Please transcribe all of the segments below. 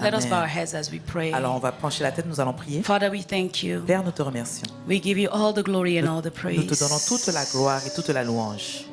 Let us bow our Amen. heads as we pray. Alors on va pencher la tête, nous allons prier. Father, we thank you. Père, nous te remercions. We give you all the glory and all the Nous te donnons toute la praise. gloire et toute la louange.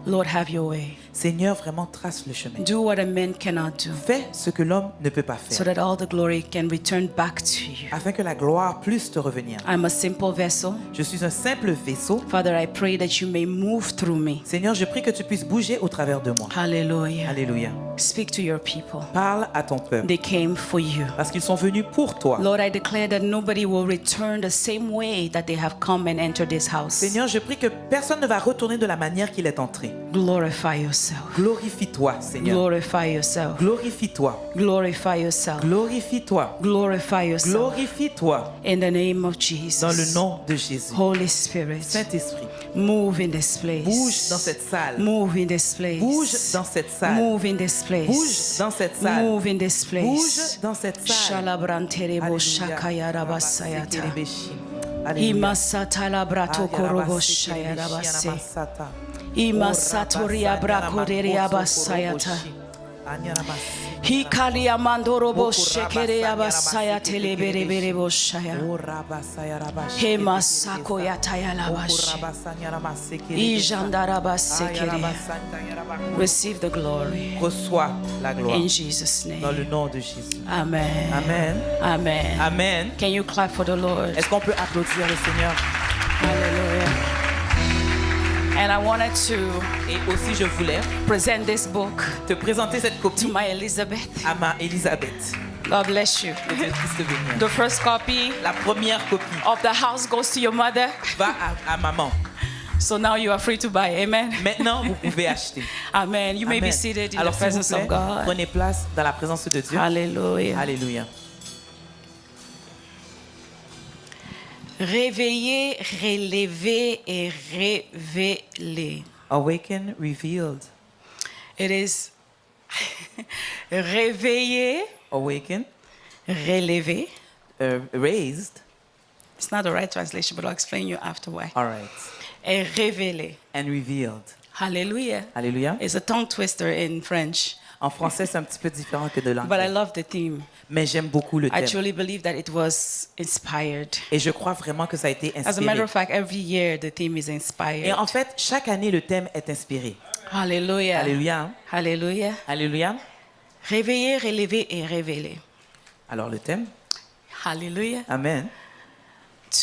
Lord, have your way. Seigneur, vraiment trace le chemin. Do what a man cannot do, Fais ce que l'homme ne peut pas so faire, that all the glory can return back to you. afin que la gloire puisse te revenir. I'm a simple vessel. Je suis un simple vaisseau. Father, I pray that you may move through me. Seigneur, je prie que tu puisses bouger au travers de moi. Hallelujah. Alléluia. Speak to your people. Parle à ton peuple, They came for you. parce qu'ils sont venus pour toi. Lord, I declare that nobody will return the same way that they have come and entered this house. Seigneur, je prie que personne ne va retourner de la manière qu'il est entré. Glorify yourself. Glorifie-toi, Seigneur. Glorify yourself. Glorifie-toi. Glorify yourself. Glorifie-toi. Glorify yourself. Glorifie-toi In the name of dans le Jesus. nom de Jésus. Holy Spirit, Saint-Esprit, move in this place. bouge dans cette salle. Move in this place. Bouge dans cette salle. Move in this place. Bouge dans cette salle. Move in this place. Bouge dans cette salle. Shalabranterebo shakaya rabasayata. Imasata Alléluia. labrato korobo shaya rabase. Imasatoria brakoderia basayata. Hikalia mandorobo shekerea basaya teleberebo shaya. Hema sako yataya labashi. Ijandara basekere. Receive the glory. Reçois la gloire In Jesus' dans name. le nom de Jésus. Amen. Amen. Amen. Amen. Can you clap for the Lord? Est-ce qu'on peut applaudir le Seigneur? Hallelujah. And I wanted to Et aussi, je voulais present this book te présenter cette to copie my Elizabeth. à ma Elisabeth. God bless you. Que Dieu puisse te bénir. The first copy La première copie of the house goes to your mother. va à maman. So now you are free to buy. Amen. Maintenant, vous pouvez acheter. Amen. You may Amen. be seated in Alors, the s'il vous presence plaît, of God. prenez place dans la présence de Dieu. Hallelujah. Alléluia. Réveiller, relever et révéler. Awaken, revealed. It is réveiller, Awaken, relever. raised. It's not the right translation, but I'll explain you after why. All right. Et révéler. And revealed. Hallelujah. Alléluia. It's a tongue twister in French, En français, c'est un petit peu différent que de but I l'anglais. love the theme. Mais j'aime beaucoup le I thème. truly believe that it was inspired. Et je crois vraiment que ça a été As a matter inspiré. of fact, every year the theme is Et inspired. en fait, chaque année, le thème est inspiré. Hallelujah. Alléluia. hein? Hallelujah. Alléluia. Réveiller, relever et révéler. Alors, le thème. Hallelujah. Amen.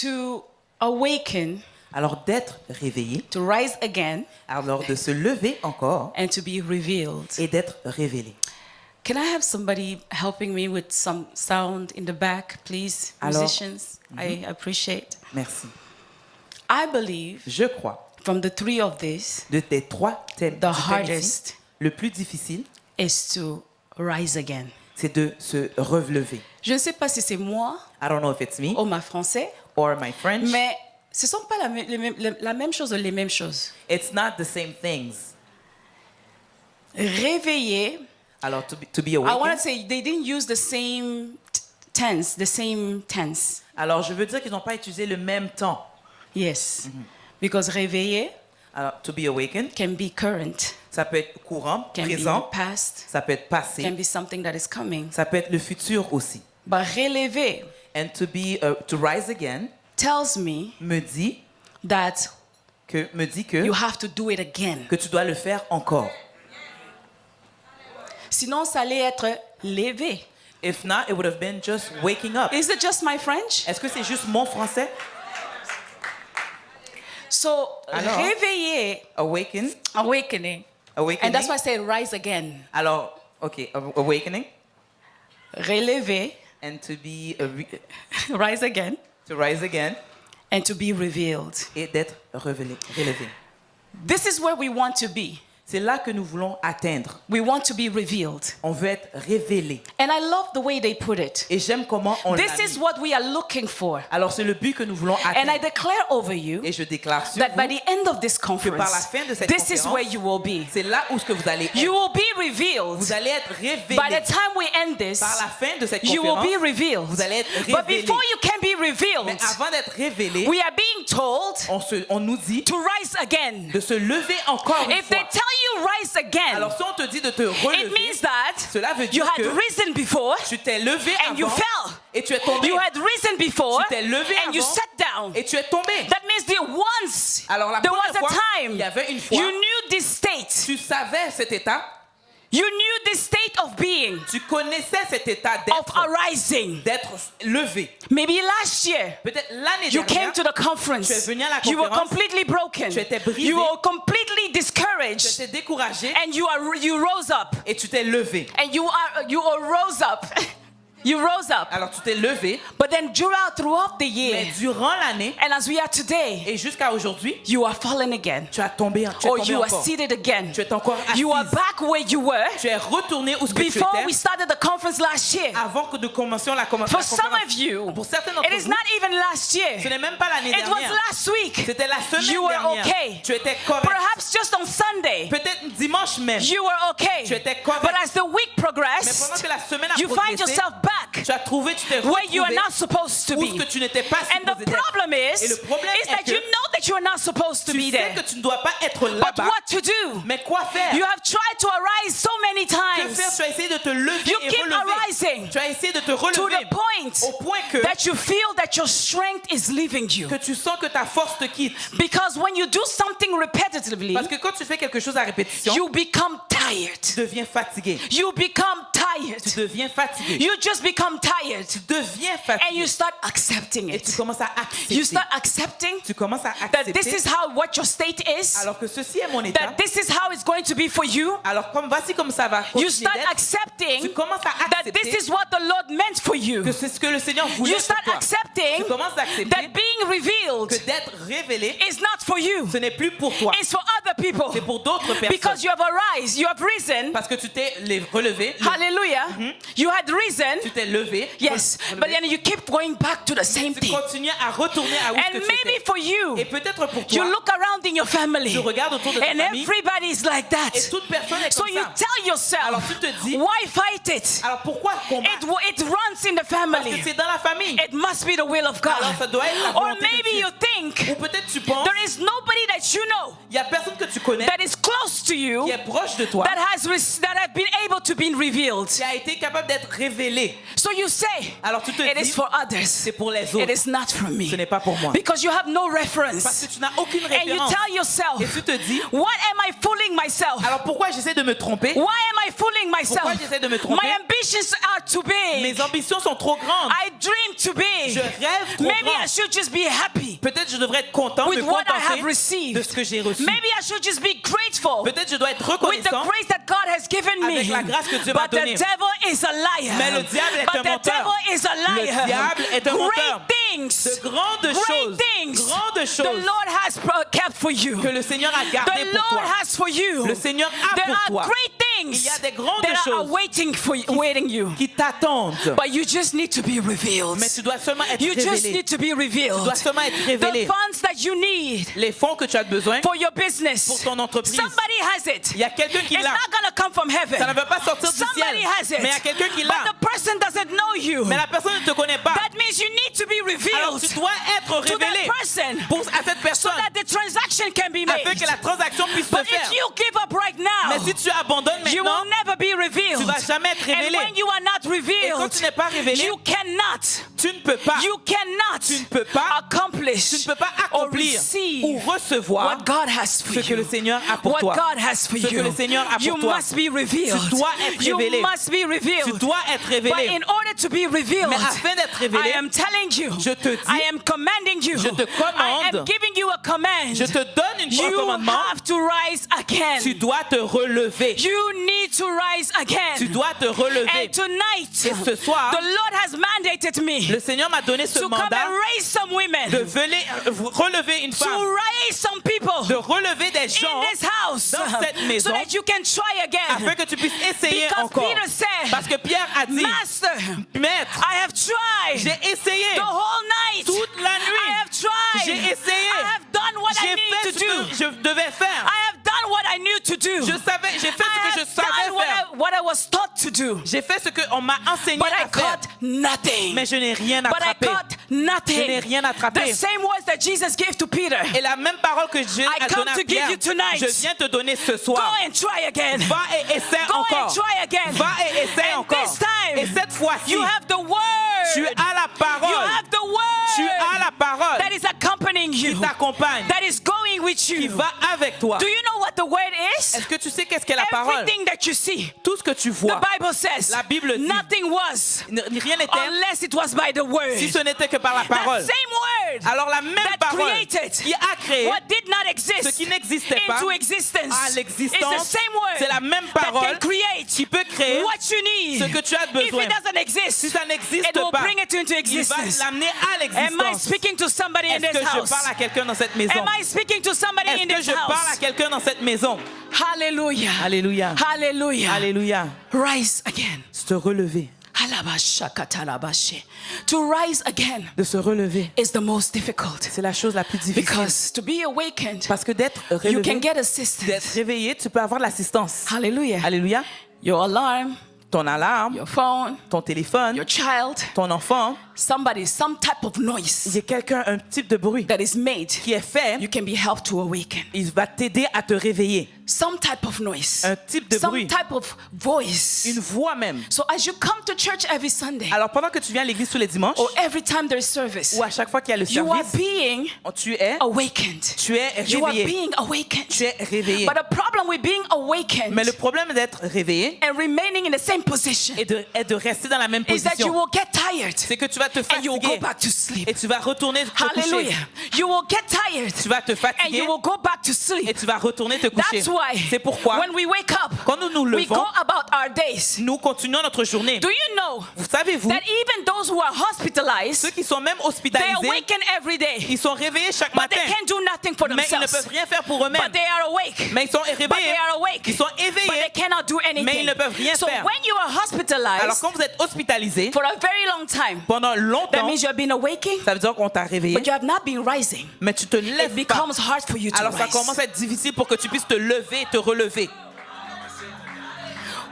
To awaken, Alors, d'être réveillé. to rise again, Alors, de se lever encore and to be revealed. et d'être révélé. Can I have somebody helping me with some sound in the back, please? Alors, Musicians, I appreciate. Merci. I believe Je crois, from the three of these, de tes trois thèmes, the du thème ici, hardest le plus difficile, is to rise again. c'est de se relever. Je ne sais pas si c'est moi I don't know if it's me ou ma français, or my French. mais ce ne sont pas la même chose ou les mêmes choses. It's not the same things. Réveiller, Alors, to be I want to awakened. say they didn't use the same tense, the same tense. Alors, je veux dire qu'ils n'ont pas utilisé le même temps. Yes. Because réveiller Alors, to be awakened, can be current, ça peut être courant, can présent, be past, ça peut être passé, can be something that is coming. ça peut être le futur aussi. But relever And to rise again tells me me dit that que you have to do it again. que tu dois le faire encore. Sinon, ça allait être lever. If not, it would have been just waking up. Is it just my French? Est-ce que c'est juste mon français? So, Alors, réveiller, Awaken, awakening. awakening. And that's why I say rise again. Alors, okay, awakening Relever, and to be rise again, to rise again and to be revealed. et d'être relevé. This is where we want to be. C'est là que nous voulons atteindre. We want to be revealed. On veut être révélé. And I love the way they put it. Et j'aime comment on l'a This is mis. what we are looking for. Alors c'est le but que nous voulons And I atteindre. declare over you Et je déclare sur that by vous the end of this que par la conference, fin de cette this is conférence, where you will be. c'est là où ce que vous allez être. You will be revealed. Vous allez être By révélé. the time we end this, Par la fin de cette you will conférence, be revealed. vous allez être But révélé. before you can be revealed, Mais avant d'être révélé, we are being told on nous dit to rise again. de se lever encore une If they fois. tell you rise again, Alors si on te dit de te it relever, means that cela veut you dire had que risen before tu t'es levé and you avant fell. et tu es tombé. You had risen before Tu t'es levé and you avant sat down. et tu es tombé. That means that once Alors la there was première a fois, time il y avait une fois, you knew this state. tu savais cet état, You knew this state of being, tu connaissais cet état of arising. d'être levé. Maybe last year Peut-être l'année you dernière, came to the conference. tu es venu à la You were conférence, completely broken. tu étais brisé, You were completely tu discouraged, étais découragé and you rose up, et tu t'es levé. and you rose up. You rose up. Alors tu t'es levé, But then throughout the year, mais durant l'année and as we are today, et jusqu'à aujourd'hui, you are fallen again. tu as tombé, Or you are encore. seated again. Tu es encore assise. You are back where you were Tu es retourné où ce que tu before étais we started the conference last year. avant que nous commencions la For some conférence. of you, Pour certains d'entre it is vous, not even last ce year. n'est même pas l'année It was dernière. last week. C'était la semaine You were dernière. okay. Tu étais correct. Perhaps just on Sunday, Peut-être dimanche même. you were okay. Tu étais correct. But as the week Mais progressed, pendant que la semaine a you find progressé, yourself back tu as trouvé, tu t'es where you are retrouvé not supposed to où ce be. que tu n'étais pas And the supposé d'être. problem Et is le problème est that que you know that you are not supposed to tu be sais there. que tu ne dois pas être But là-bas. what to do? Mais quoi faire? You have tried to arise so many Que faire? times Tu as essayé de te lever You et keep relever. arising Tu as essayé de te to relever the point au point que that you feel that your strength is leaving you. tu sens que ta force te quitte. Because when you do something repetitively, Parce que quand tu fais quelque chose à répétition, you become tired. tu deviens fatigué. You become Tu tired. deviens fatigué. You just become tired. Tu deviens And fatigué. you start accepting Et tu it. commences à accepter. You start accepting Tu commences à that this accepter. is how what your state is, Alors que ceci est mon état. that this is how it's going to be for you. Alors voici comme ça va You continuer start d'être. Tu accepting commences à that this accepter is what the Lord meant for you. que c'est ce que le Seigneur voulait You pour start toi. accepting Tu commences à accepter that being revealed que d'être révélé, is not for you. ce n'est plus pour toi. It's for other people. C'est pour d'autres Because personnes. you have risen. Parce que tu t'es relevé, Hallelujah. You had risen. tu t'es levé. Yes. relevé. But then you keep going back to the same Tu thing. continues à retourner à où And ce que tu maybe étais. for you, Et peut-être pour you toi, look around in your family tu regardes autour de ta and famille everybody is like that. et toute personne est So comme you ça. tell yourself, Alors tu te dis, why fight it? alors pourquoi combattre? It runs in the Parce que family. c'est dans la famille. It must be the will of God. Alors ça doit être la Or volonté de maybe Dieu. you think Ou peut-être tu penses, there is nobody that you know il y a personne que tu connais that is close to you qui est proche de toi, that has been able to be revealed. qui a été capable d'être révélé. So you say, Alors tu te it dis, is for others. c'est pour les It autres. is not for me. Ce n'est pas pour moi. Because you have no Parce reference. que tu n'as aucune And you référence. tell yourself, Et tu te dis, what am I fooling myself? alors pourquoi j'essaie de me tromper? Why am I fooling myself? Pourquoi j'essaie de me tromper? My ambitions are too big. Mes ambitions sont trop grandes. I dream too big. Je rêve trop Maybe grand. I should just be happy Peut-être je devrais être content, with me what I have contenter de received. ce que j'ai reçu. Maybe I should just be grateful Peut-être je dois être with the reconnaissant. grace that God has given me. Avec la grâce que Dieu m'a But the donnée. devil is a liar. Mais le diable est But un the menteur. devil is a liar. Le diable est un menteur. Great things. De grandes Great choses, things. grandes The choses Lord has kept for you. que le Seigneur a gardé The pour Lord toi. has for you. Le Seigneur a There pour are toi. great Il things y a des grandes that are choses waiting you. qui t'attendent. But you just need to be revealed. Mais tu dois seulement être You just révélé. need to be Tu revealed. dois seulement être The révélé. funds that you need Les fonds que tu as besoin for your business. pour ton entreprise. Somebody has it. Il y a quelqu'un qui It's l'a. not going to come from heaven. Ça ne va pas sortir du Somebody ciel. has it. Mais il y a quelqu'un qui But l'a. the person doesn't know you. Mais la personne ne te connaît pas. That means you need to be Alors revealed tu dois être to that révélé person à cette so personne that the transaction can be made. afin que la transaction puisse se But if faire. you give up right now, Mais si tu abandonnes you maintenant, will never be revealed. tu vas jamais être And révélé. when you are not Et quand revealed, tu n'es pas révélé, you cannot. tu ne peux pas. You cannot Tu ne peux pas. accomplish Tu ne peux pas or accomplir receive ou recevoir what God has for ce que you. le Seigneur a pour What toi. God has for Ce que you. le Seigneur a You pour toi. must be revealed. Tu dois être révélé. You must be Tu revealed. dois être But révélé. in order to be revealed, Mais afin d'être révélé, I am telling you, je te dis, I am commanding you, je te I am commande, giving you a command. je te donne un You commandement. have to rise again. Tu dois te relever. You need to rise again. Tu dois te relever. And tonight, Et ce soir, the Lord has mandated me le Seigneur m'a donné ce to come mandat and raise some women, de relever une to femme, raise some people de relever des gens in this house, dans cette maison, so that you can try again. afin que tu puisses essayer Because encore. Peter said, Parce que Pierre a dit, Master, Maître, I have tried j'ai essayé the whole night. toute la nuit. I have tried. J'ai essayé. I have done what I J'ai need fait to ce do. que je devais faire. I have done what I knew to do. J'ai fait ce que je savais faire. what I was taught to do. J'ai fait ce qu'on m'a enseigné But I à faire. caught nothing. Mais je n'ai rien But I attrapé. caught Je n'ai nothing. rien attrapé. The same words that Jesus gave to Peter. Et la même parole que Jésus I a come donnée à to give Pierre, you tonight. je viens te donner ce Go soir. and try again. Va et essaie Go encore. and try again. Va et essaie And encore. this time, Et cette fois-ci, you have the word. tu as la You parole. have the word. Tu as la parole That is accompanying qui you. t'accompagne, That is going with qui you. va avec toi. Do you know what the word is? Est-ce que tu sais qu'est-ce qu'est la parole? Everything that you see. Tout ce que tu The vois, Bible says la Bible dit, nothing was rien n'était unless it was by the word. si ce n'était que par la That parole. same word Alors la même that parole created qui a créé what did not ce exist qui n'existait pas into existence à is the l'existence, same word c'est la même that parole can create qui peut créer what you need. ce que tu as If besoin. it doesn't exist, Si ça n'existe it will pas, bring it into il va existence. l'amener à Am I l'existence. speaking to somebody in Est-ce que this je house? parle à quelqu'un dans cette maison? Am I speaking to somebody Est-ce in que this je parle à house? quelqu'un dans cette maison? Hallelujah. Alléluia. Hallelujah. Alléluia. Rise again. Se relever. Halabashakatalabashe. To rise again De se relever. is the most difficult. C'est la chose la plus difficile. Because to be awakened, Parce que d'être you can relevé, get d'être assistance. réveillé, tu peux avoir l'assistance. Hallelujah. Alléluia. Your alarm, Ton alarme, your phone, ton téléphone, your child, ton enfant, somebody, some type of il noise y a quelqu'un, un type de bruit that is made, qui est fait, you can be helped to awaken. il va t'aider à te réveiller. Some type of noise, Un type de some bruit, type of voice. une voix même. So as you come to church every Sunday, Alors pendant que tu viens à l'église tous les dimanches, or every time there's service, ou à chaque fois qu'il y a le you are service, being tu es awakened. You are réveillé. being awakened. Tu es réveillé. But the problem with being awakened Mais le problème d'être réveillé and remaining in the same position et de rester dans la même is that you position, will get tired c'est que tu vas te and you will go fatiguer back to sleep. et tu vas retourner te coucher. Hallelujah. You will get tired Tu vas te and fatiguer you will go back to et sleep. tu vas retourner te coucher. That's why C'est pourquoi, when we wake up, quand nous nous we levons, go about our days. nous continuons notre journée. Do you know Vous savez-vous, that even those who are hospitalized, ceux qui sont même they hospitalisés, awaken every day, ils sont réveillés chaque but matin, they can't do nothing for mais ils ne themselves. peuvent rien faire pour But eux-mêmes. they are awake. Mais ils sont But they réveillés, are awake. ils sont But they éveillés, cannot do mais ils anything. ne peuvent rien So faire. when you are Alors hospitalized quand vous êtes hospitalisé for a very long time, pendant that longtemps, means you have been awaking, ça veut dire qu'on t'a réveillé, but you have not been rising. mais tu te It lèves pas. becomes hard for you to Alors ça rise. commence à être difficile pour que tu puisses te lever, te relever.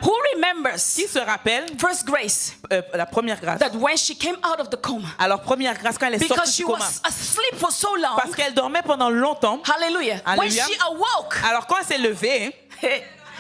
Who remembers Qui se rappelle first grace la première grâce? that when she came out of the coma, Alors première grâce quand elle est because sortie she du coma, was asleep for so long, parce qu'elle dormait pendant longtemps. hallelujah, when Hallelujah. she awoke, Alors quand elle s'est levée,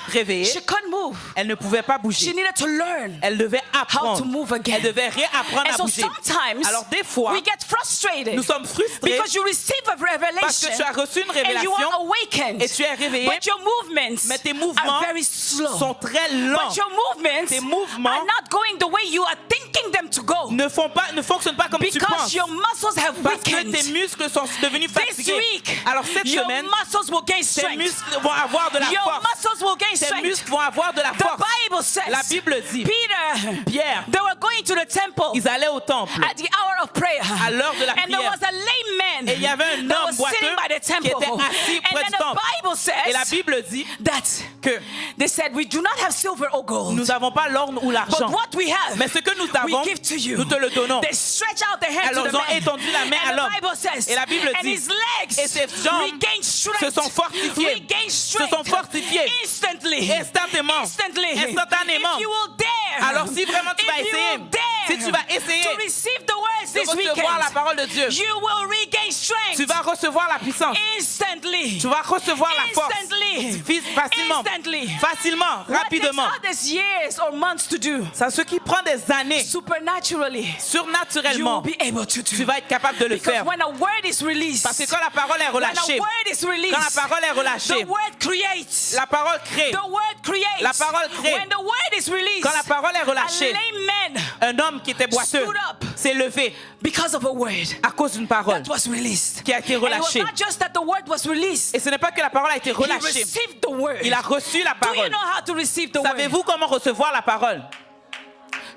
réveillée, she couldn't move. elle ne pouvait pas She bouger. needed to learn Elle devait how apprendre. to move again. Elle devait réapprendre And à so bouger. sometimes Alors des fois, we get frustrated nous sommes frustrés because you receive a parce que revelation tu as reçu une and you révélation are awakened, et tu es réveillé, but your movements mais tes mouvements are very slow. sont très lents. But your movements Tes mouvements are not going the way you are thinking them to go ne fonctionnent pas comme tu because penses. your muscles have Parce que weakened. tes muscles sont devenus This fatigués. week, Alors cette your semaine, muscles will gain tes strength. muscles vont avoir de la Your force. muscles will gain Tes strength. muscles vont avoir de la The force. Bible says, La Bible dit, Peter, Pierre, they were going to the temple ils allaient au temple at the hour of prayer. à l'heure de la And there prière. was a lame man Et il y avait un that homme was sitting boiteux by the qui temple. était assis And près then du the temple. Bible Et la says Bible dit that que they said, we do not have silver or gold, nous n'avons pas l'or ou but l'argent. what we have, Mais ce que nous we avons, give to you. nous te le donnons. They stretch out their hand Alors to ils the ont man. étendu la main à And l'homme. the Bible says, Et la Bible and dit, his legs et ses jambes regained strength. se sont fortifiées. Regained Se strength. sont fortifiées. Instantly. Instantanément. Instantly. Instantanément. If you will dare. Alors si vraiment tu vas If you essayer, will dare si tu vas essayer to receive the words de this weekend, recevoir la parole de Dieu, you will regain strength. tu vas recevoir la puissance. Instantly. Tu vas recevoir la force. Instantly. Facilement. Instantly. Facilement. What Rapidement. takes others years or months to do, C'est ce qui prend des années. supernaturally, you will Surnaturellement, be able to tu do. vas être capable de le Because faire. when a word is released, Parce que quand la parole est when a relâchée, word is released, quand la parole est relâchée, the word creates. la parole crée. The word creates. La parole crée. When the word is released, Quand la parole est a relâchée, lame man, un homme qui était boiteux stood up s'est levé because of a word à cause d'une parole that was released. qui a été And it was relâchée. not just that the word was released. Et ce n'est pas que la parole a été He relâchée. received the word. Il a reçu la Do you parole. know how to receive the word? Savez-vous comment recevoir la parole?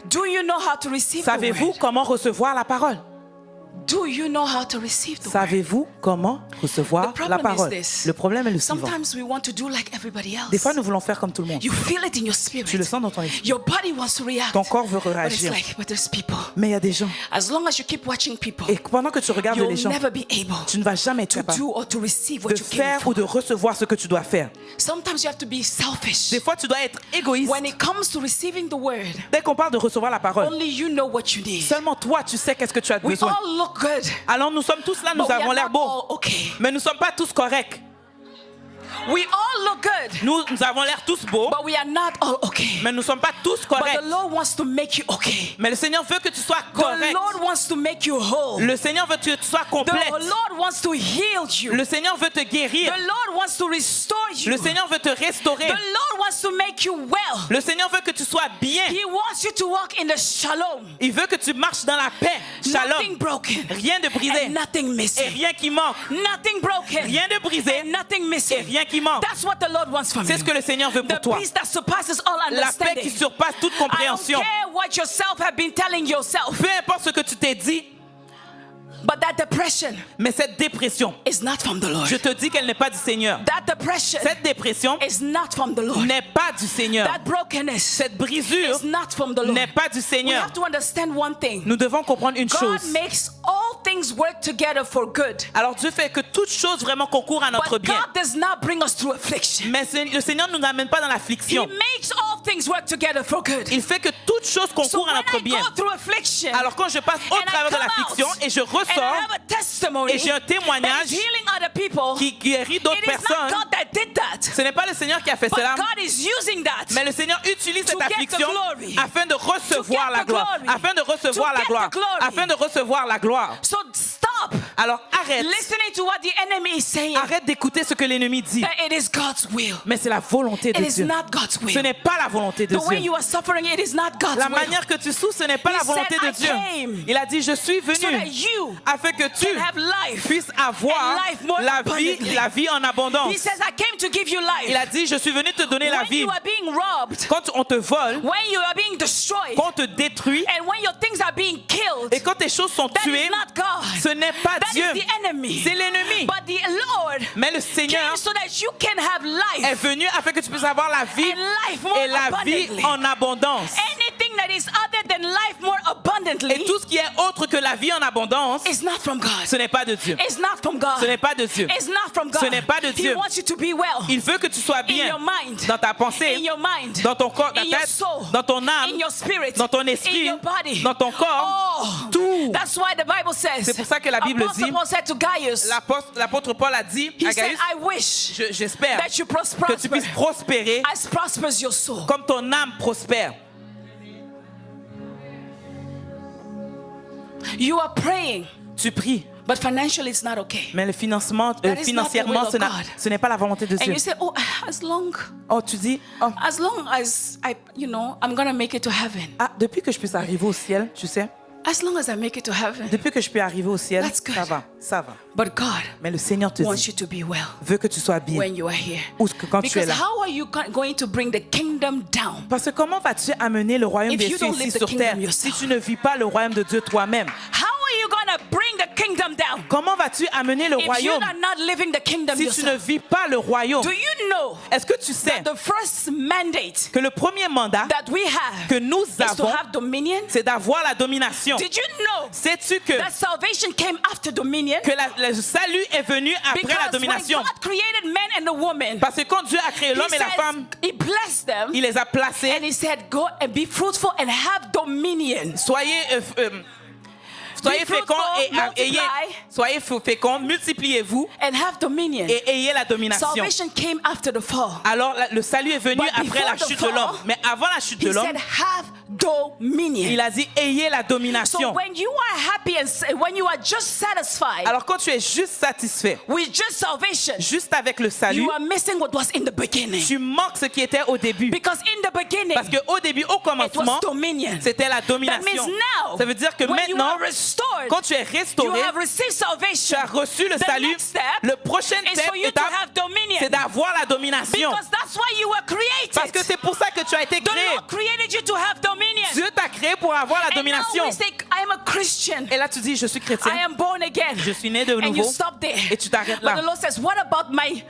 Do you know how to receive the Savez-vous word? comment recevoir la parole? Do you know how to receive the word? Savez-vous comment recevoir The problem la parole? is this. Le problème est le suivant. Sometimes we want to do like everybody else. Des fois, nous voulons faire comme tout le monde. You feel it in your spirit. Tu le sens dans ton esprit. Your body wants to react. Ton corps veut But it's réagir. like, but there's people. Mais il y a des gens. As long as you keep watching people, Et pendant que tu regardes les you'll gens, never be able tu ne vas jamais être to capable do or to receive what de you came faire ou for. de recevoir ce que tu dois faire. Sometimes you have to be selfish. Des fois, tu dois être égoïste. When it comes to receiving the word, Dès qu'on parle de recevoir la parole, only you know what you need. seulement toi, tu sais qu'est-ce que tu as We besoin. all look good, Alors nous sommes tous là, nous but we avons are l'air not beaux, all okay. mais nous ne sommes pas tous corrects. We all look good, Nous avons l'air tous beaux, but we are not all okay. mais nous ne sommes pas tous But corrects. the Lord wants to make you okay. Mais le Seigneur veut que tu sois The correct. Lord wants to make you whole. Le Seigneur veut que tu sois The complète. Lord wants to heal you. Le Seigneur veut te guérir. The Lord wants to restore you. Le Seigneur veut te restaurer. The Lord wants to make you well. Le Seigneur veut que tu sois bien. He wants you to walk in the shalom. Il veut que tu marches dans la paix. Nothing Shalom. broken. Rien de brisé And nothing et missing. rien qui manque. Nothing broken. Rien de brisé And nothing et missing. rien qui manque. That's what the Lord wants from you. C'est ce que le Seigneur veut pour The toi. peace that surpasses all La paix qui understanding. surpasse toute I don't compréhension. care what yourself have been telling yourself, Peu importe ce que tu t'es dit, but that depression mais cette dépression, is not from the Lord. je te dis qu'elle n'est pas du Seigneur. That depression Cette dépression is not from the Lord. n'est pas du Seigneur. That brokenness Cette brisure is not from the Lord. n'est pas du We Seigneur. have to understand one thing. Nous devons comprendre une God chose. makes all things work together for good. Alors Dieu fait que toute chose vraiment concourt à notre But bien. God does not bring us through affliction. Mais le Seigneur ne nous amène pas dans He l'affliction. makes all things work together for good. Il fait que toute chose So concourt à when notre I bien. go through affliction, Alors quand je passe au and I travers de come l'affliction out, et je and I ressors have a testimony et j'ai un that témoignage is healing other people, qui guérit d'autres it is not personnes, God that did that, ce n'est pas le Seigneur qui a fait but cela, God is using that mais le Seigneur utilise to cette get the affliction glory. afin de recevoir To get la the gloire, glory. afin de recevoir To la get gloire, the glory. afin de recevoir la gloire. So stop Alors arrête, listening to what the enemy is saying. arrête d'écouter ce que l'ennemi dit. That it is God's will. Mais c'est la volonté de It is Dieu. not God's will. Ce n'est pas la volonté de The way Dieu. you are suffering, it is not God's La will. manière que tu souffres, ce n'est pas He la volonté said, de "I Dieu. came Il a dit, je suis so that venu you afin que tu can have life puisses avoir and life more abundantly." la vie en abondance. He says, I came to give you life. Il a dit, je suis venu te donner la When vie. you are being robbed, Quand on te vole, when you are being destroyed, quand on te détruit, and when your things are being killed, et quand tes choses sont that tuées, is not God. ce n'est pas That Dieu, is the enemy. c'est l'ennemi. But the Lord Mais le Seigneur came so that you can have est life venu afin que tu puisses avoir la vie and life more et la vie abundantly. en abondance. Anything that is other than life more abundantly Et tout ce qui est autre que la vie en abondance, is not from God. ce n'est pas de Dieu. It's not from God. Ce n'est pas de Dieu. It's not from God. Ce n'est pas de He Dieu. wants you to be well. Il veut que tu sois In bien your mind. dans ta pensée, In your mind. dans ton corps, ta In your tête, soul. dans ton âme, In your spirit. dans ton In esprit, your body. dans ton corps, Oh, tout. that's why the Bible says. C'est pour ça que la Bible Apostle dit, Paul said to Gaius, l'apôtre Paul a dit he à said, Gaius, I wish j'espère that you que tu puisses prospérer as prospers your soul. comme ton âme prospère. You are praying, Tu pries, but financially it's not okay. mais le financement, That is not the financièrement, will of God. ce n'est pas la volonté de And Dieu. you say, oh, as long Oh, tu dis, oh, as I'm gonna make it to heaven. ah, depuis que je puisse arriver au ciel, tu sais, As long as I make it to heaven. depuis que je peux arriver au ciel, That's good. ça va, ça va. But God Mais le Seigneur te wants dit, you to be well veut que tu sois bien. when you are here. Ou que quand tu es Because là. how are you going to bring the kingdom down? Parce que comment vas-tu amener le royaume If des you cieux don't ici live the sur terre kingdom si yourself? tu ne vis pas le royaume de Dieu toi-même? How are you going to bring the kingdom down Comment vas-tu amener le if you royaume are not living the kingdom si tu ne yourself? vis pas le royaume? Do you know Est-ce que tu sais the first mandate que le premier mandat that we have que nous is to avons, have dominion? c'est d'avoir la domination? Did you know Sais-tu que, that salvation came after dominion? le salut est venu après la Because when domination? God created man and the woman, Parce que quand Dieu a créé he, l'homme et la femme, he blessed them il les a placés. and he said, go and be fruitful and have dominion. Soyez féconds soyez féconds, multipliez-vous And have dominion. et ayez la domination. Salvation came after the fall. Alors le salut est venu But après la before the chute de fall, l'homme. Mais avant la chute de He l'homme, said, have dominion. il a dit ayez la domination. So when you are happy and when you are just satisfied Alors quand tu es juste satisfait, with just salvation, juste avec le salut, you are missing what was in the beginning. tu manques ce qui était au début. Because in the beginning, Parce qu'au début, au it commencement, was dominion. c'était la That domination. means now, Ça veut dire que when you maintenant, are restored, quand tu es you restauré, have received tu salvation. as reçu le The salut, next step le prochain is for you to étape, have dominion. c'est d'avoir la domination. Because that's why you were created. Parce que c'est pour ça que tu as été The créé. Lord created you to have dominion. dominion. Dieu t'a créé pour avoir la And now domination. we say, I am a Christian. Et là, tu dis, je suis chrétien. I am born again. Je suis né de And you nouveau. stop there. Et tu t'arrêtes But the là. Lord says, what about my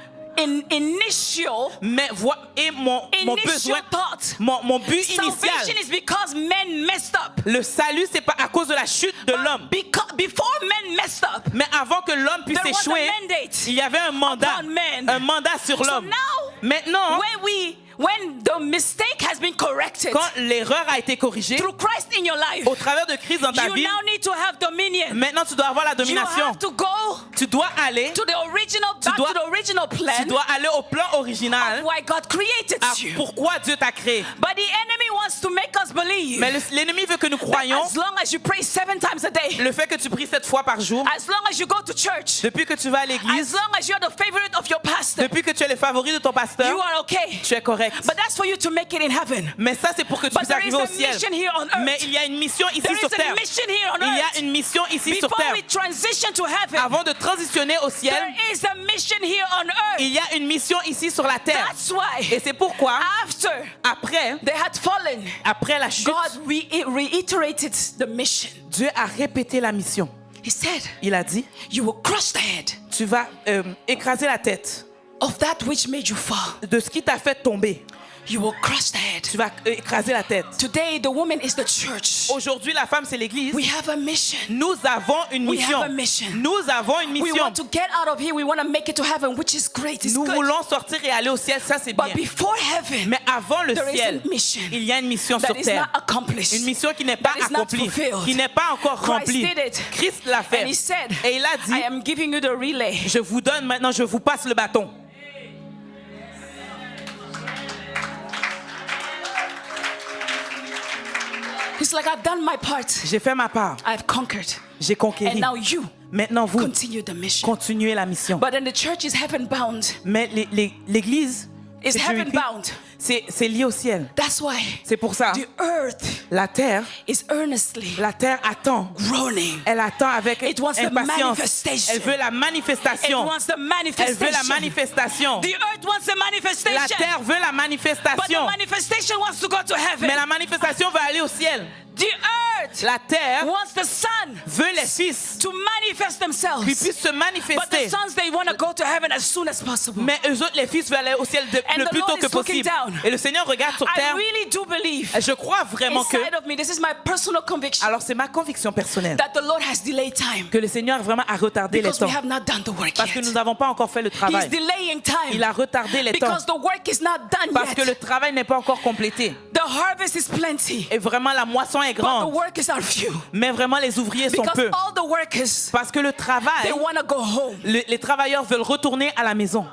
initial Mais et mon besoin, thought? mon but initial, Salvation is because men messed up. le salut, c'est pas à cause de la chute de l'homme. Because before men messed up, Mais avant que l'homme puisse there was échouer, a mandate il y avait un mandat. upon men. Un mandat sur So l'homme. now, Maintenant, when the mistake has been corrected quand l'erreur a été corrigée, through Christ in your life, au travers de Christ dans ta you vie, now need to have dominion. maintenant tu dois avoir la You domination. have to go Tu dois aller, to the original, back dois- to the original tu plan dois aller au plan original. of why God created À you. pourquoi Dieu t'a créé. But the enemy wants to make us believe Mais l'ennemi veut que nous croyions as long as you pray 7 times a day, le fait que tu pries 7 fois par jour, as long as you go to church, depuis que tu vas à as l'église, long as you're the favorite of your pastor, depuis que tu es le favori de ton pasteur, you are okay. tu es correct. But that's for you to make it in heaven. Mais ça, c'est pour que tu But puisses there is arriver au a ciel. mission here on earth. Mais il y a une mission ici There sur is a terre. mission here on Il y earth. a une mission ici sur Before terre. we transition to heaven, Avant de transitionner au ciel, there is a mission here on earth. il y a une mission ici sur la terre. That's why Et c'est pourquoi, after après they had fallen, la chute, God reiterated the mission. Dieu a répété la mission. He said, Il a dit, you will crush the head tu vas écraser la tête of that which made you fall. de ce qui t'a fait tomber. You will crush the head. Tu vas écraser la tête. Today, the woman is the church. Aujourd'hui, la femme, c'est l'église. We have a mission. Nous avons une We mission. have a mission. Nous avons une We mission. want to get out of here. We want to make it to heaven, which is great. It's Nous good. voulons sortir et aller au ciel, ça c'est bien. But before heaven, Mais avant le there is ciel, a mission il y a une mission that sur is terre. not accomplished. Une mission qui n'est pas That is not accomplie, fulfilled. qui n'est pas encore Christ remplie. did it. Christ l'a fait. And he said, Et il a I dit, am giving you the relay. je vous donne maintenant, je vous passe le bâton. He's like, I've done my part. J'ai fait ma part. I've conquered. J'ai conquéri. And now you Maintenant vous, continue the mission. continuez la mission. But then the church is heaven bound. Mais l'église, Is c'est heaven bound. c'est lié au ciel. That's why C'est pour ça, the earth la terre is earnestly attend. groaning. Elle attend avec It wants the impatience. manifestation. Elle veut la It manifestation. wants the Elle manifestation. veut la manifestation. The earth wants the La manifestation. terre veut la But the manifestation. manifestation wants to go to heaven. Mais la manifestation veut aller au ciel. The earth La terre wants the sun veut les fils to manifest qui themselves. puissent se But the manifester. sons, they want to go to heaven as soon as possible. Mais eux autres, les fils veulent aller au ciel And le the plus Lord tôt que is looking possible. down. Et le Seigneur regarde sur I terre. really do believe Je crois vraiment que... inside of me, this is my personal conviction, Alors c'est ma conviction personnelle that the Lord has delayed time que le Seigneur vraiment a retardé les because temps. we have not done the work Parce que yet. nous n'avons pas encore fait le He's travail. delaying time Il a retardé les temps. because the work is not done Parce que yet. le travail n'est pas encore complété. The harvest is plenty, Et vraiment la moisson est but the grande. workers are few Mais vraiment les ouvriers sont because peu. all the workers, Parce que le travail, they want to go home. les travailleurs veulent retourner à la maison.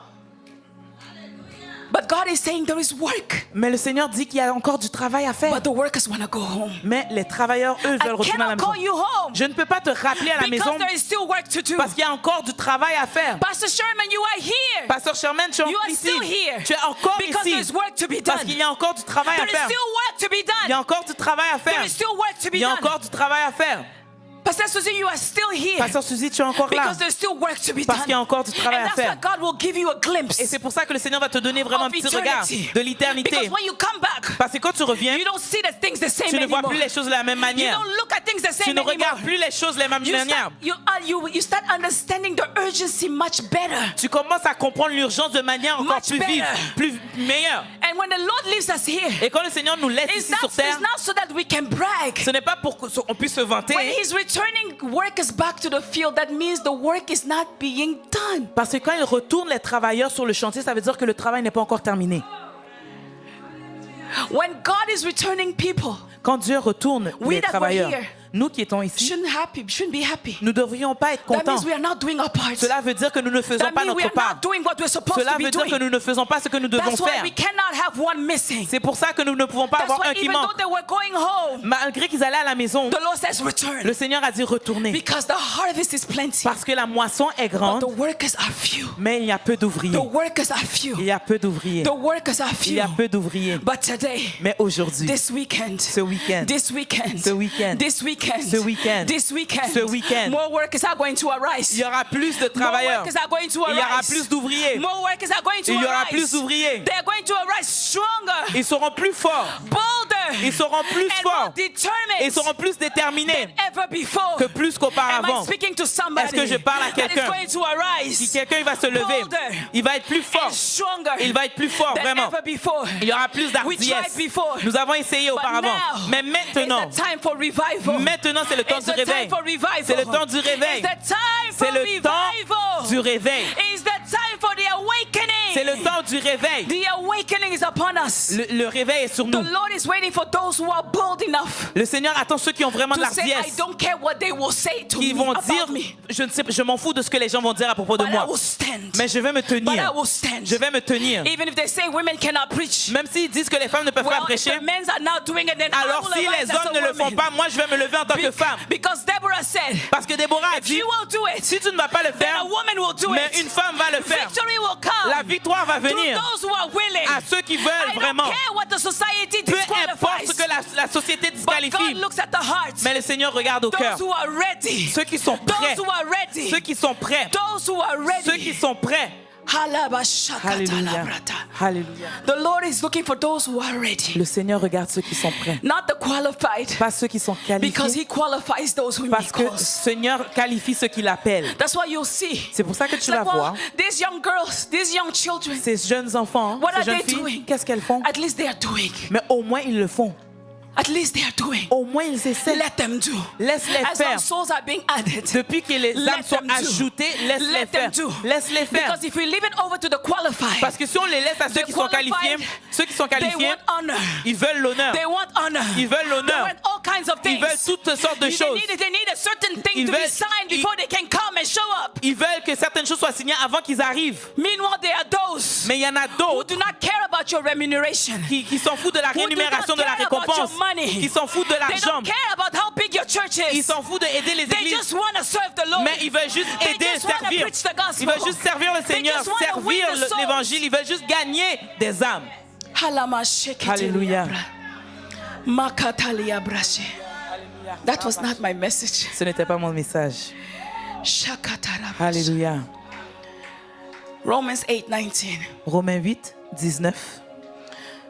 But God is saying there is work, Mais le Seigneur dit qu'il y a encore du travail à faire. but the workers want to go home. Mais les travailleurs, eux, I veulent retourner à la cannot maison. call you home Je ne peux pas te rappeler à la maison because there is still work to do. parce qu'il y a encore du travail à faire. Pastor Sherman, you are here. Pasteur Sherman, tu es You are ici. still here Tu es encore because there ici is work to be parce done. qu'il y a encore du travail à There is faire. still work to be Il y a done. encore du travail à There faire. is still work to be Il y a done. encore du travail à faire. Pastor Susie, you are still here Pasteur Suzy, tu es encore là because there's still work to be parce qu'il y a done. encore du travail And à that's why faire. God will give you a glimpse Et c'est pour ça que le Seigneur va te donner vraiment un of petit regard eternity. de l'éternité. Because when you come back, Parce que quand tu reviens, you don't see the things the same tu ne vois anymore. plus les choses de la même You manière. don't look at things the Tu same ne anymore. regardes plus les choses de la même manière. You start understanding the urgency much better. Tu commences à comprendre l'urgence de manière encore Much plus vive, better. plus meilleure. And when the Lord leaves us here, Et quand le Seigneur nous laisse it's ici sur terre, not so that we can brag. ce n'est pas pour qu'on puisse se vanter. When He's returning workers back to the field, that means the work is not being done. Parce que quand il retourne les travailleurs sur le chantier, ça veut dire que le travail n'est pas encore terminé. When God is returning people, Quand Dieu retourne We les that were travailleurs, here nous qui étions ici, shouldn't be happy. nous ne devrions pas être That contents. means we are not doing our part. Cela veut dire que nous ne faisons That pas means we notre are part. not doing what we're supposed Cela to be veut dire que doing. nous ne faisons pas ce que nous devons That's why faire. we cannot have one missing. C'est pour ça que nous ne pouvons pas That's avoir why un qui even manque. though they were going home, Malgré qu'ils allaient à la maison, the Lord says return. le Seigneur a dit retourner. Because the harvest is plenty, Parce que la moisson est but grande, the workers are few. mais il y a peu d'ouvriers. The workers are few. Il y a peu d'ouvriers. The workers are Il y few. a peu d'ouvriers. But today, Mais aujourd'hui, this weekend, ce week-end, this weekend, ce week-end, this weekend, ce week-end, this weekend, ce week-end, more workers are going to arise. il y aura plus de More travailleurs. workers are going to Il y aura arise. plus d'ouvriers. More workers are going to Il y aura arise. plus d'ouvriers. They are going to arise stronger, Ils seront plus forts, bolder, Ils seront plus and forts more determined et seront plus déterminés than ever before. que plus Am I qu'auparavant. speaking to somebody Est-ce que je parle à that is quelqu'un? going to arise Si quelqu'un va se lever, bolder il va être plus fort. and stronger Il va être plus fort, than vraiment. ever before? Il y aura plus We d'ardiesse. tried before. Nous avons essayé But auparavant. now, Mais maintenant, it's the time for revival. maintenant c'est le temps It's du the time réveil. for revival. C'est le temps du réveil. It's the time C'est for le revival. temps du réveil. It's the time for the awakening. C'est le temps du réveil. The awakening is upon us. Le réveil est sur The nous. Lord is waiting for those who are bold enough Le Seigneur attend ceux qui ont vraiment de to say, I l'ardiesse, don't care what they will say to qui me vont about dire, me, je m'en fous de ce que les gens vont dire à propos de but I moi, will stand. mais je vais me But I tenir. will stand. Je vais me tenir. Even if they say women cannot preach. Même s'ils disent que les femmes ne peuvent pas Well, if prêcher, the men are not doing it, then I alors will si arise les as a hommes ne le font woman. pas, moi je vais me lever en tant que femme. Because Deborah said, Parce que Déborah a if dit, you will do it, si tu ne vas pas le then faire, a woman will do mais it. une femme va le faire. Victory will come La victoire va to venir those who are willing. à ceux qui veulent I vraiment. don't care what the society Peu importe disqualifies. ce que la société But God disqualifie, looks at the heart. mais le Seigneur regarde au cœur. Those who are ready. Ceux qui sont prêts, Those who are ready. ceux qui sont prêts, Those who are ready. ceux qui sont prêts. Alléluia. Alléluia. The Lord is looking for those who are ready. Le Seigneur regarde ceux qui sont prêts, Not the qualified. pas ceux qui sont Because qualifiés, He qualifies those whom He parce que le calls. Seigneur qualifie ceux qu'il appelle. That's why you'll see. C'est pour ça que tu It's vas like, well, voir these young girls, these young children, ces jeunes enfants, what ces are jeunes they filles, doing? qu'est-ce qu'elles font? At least they are doing. Mais au moins ils le font. At least they are doing. Au moins ils essaient. Let them do. Laisse-les As faire. long souls are being added. Depuis que les Let âmes sont them do. ajoutées, laisse-les Let them faire. do. Laisse-les faire. Because if we leave it over to the qualified, Parce que si on les laisse à ceux the qui sont qualifiés, qualified, ceux qui sont they qualifiés, want honor. ils veulent l'honneur. They want honor. Ils veulent They l'honneur. want all kinds of Ils things. veulent toutes sortes de choses. They need a certain thing Ils to be veulent- signed ils- before they can come and show up. Ils veulent que certaines choses soient signées avant qu'ils arrivent. Meanwhile, there are those Mais il y en a who d'autres do not care about your remuneration. qui s'en foutent de la Who do not rémunération, de la care about récompense, your money. qui s'en foutent de They l'argent. don't care about how big your church Ils is. s'en foutent d'aider les They églises. just want to serve the Lord. Mais ils veulent juste They aider, just wanna servir. preach the gospel. Ils veulent juste servir le They Seigneur, just wanna win servir the souls. l'évangile. Ils veulent juste gagner des âmes. Alléluia. That was not my message. Ce n'était pas mon message. Alléluia. Romans 8:19. Romains 8, 19.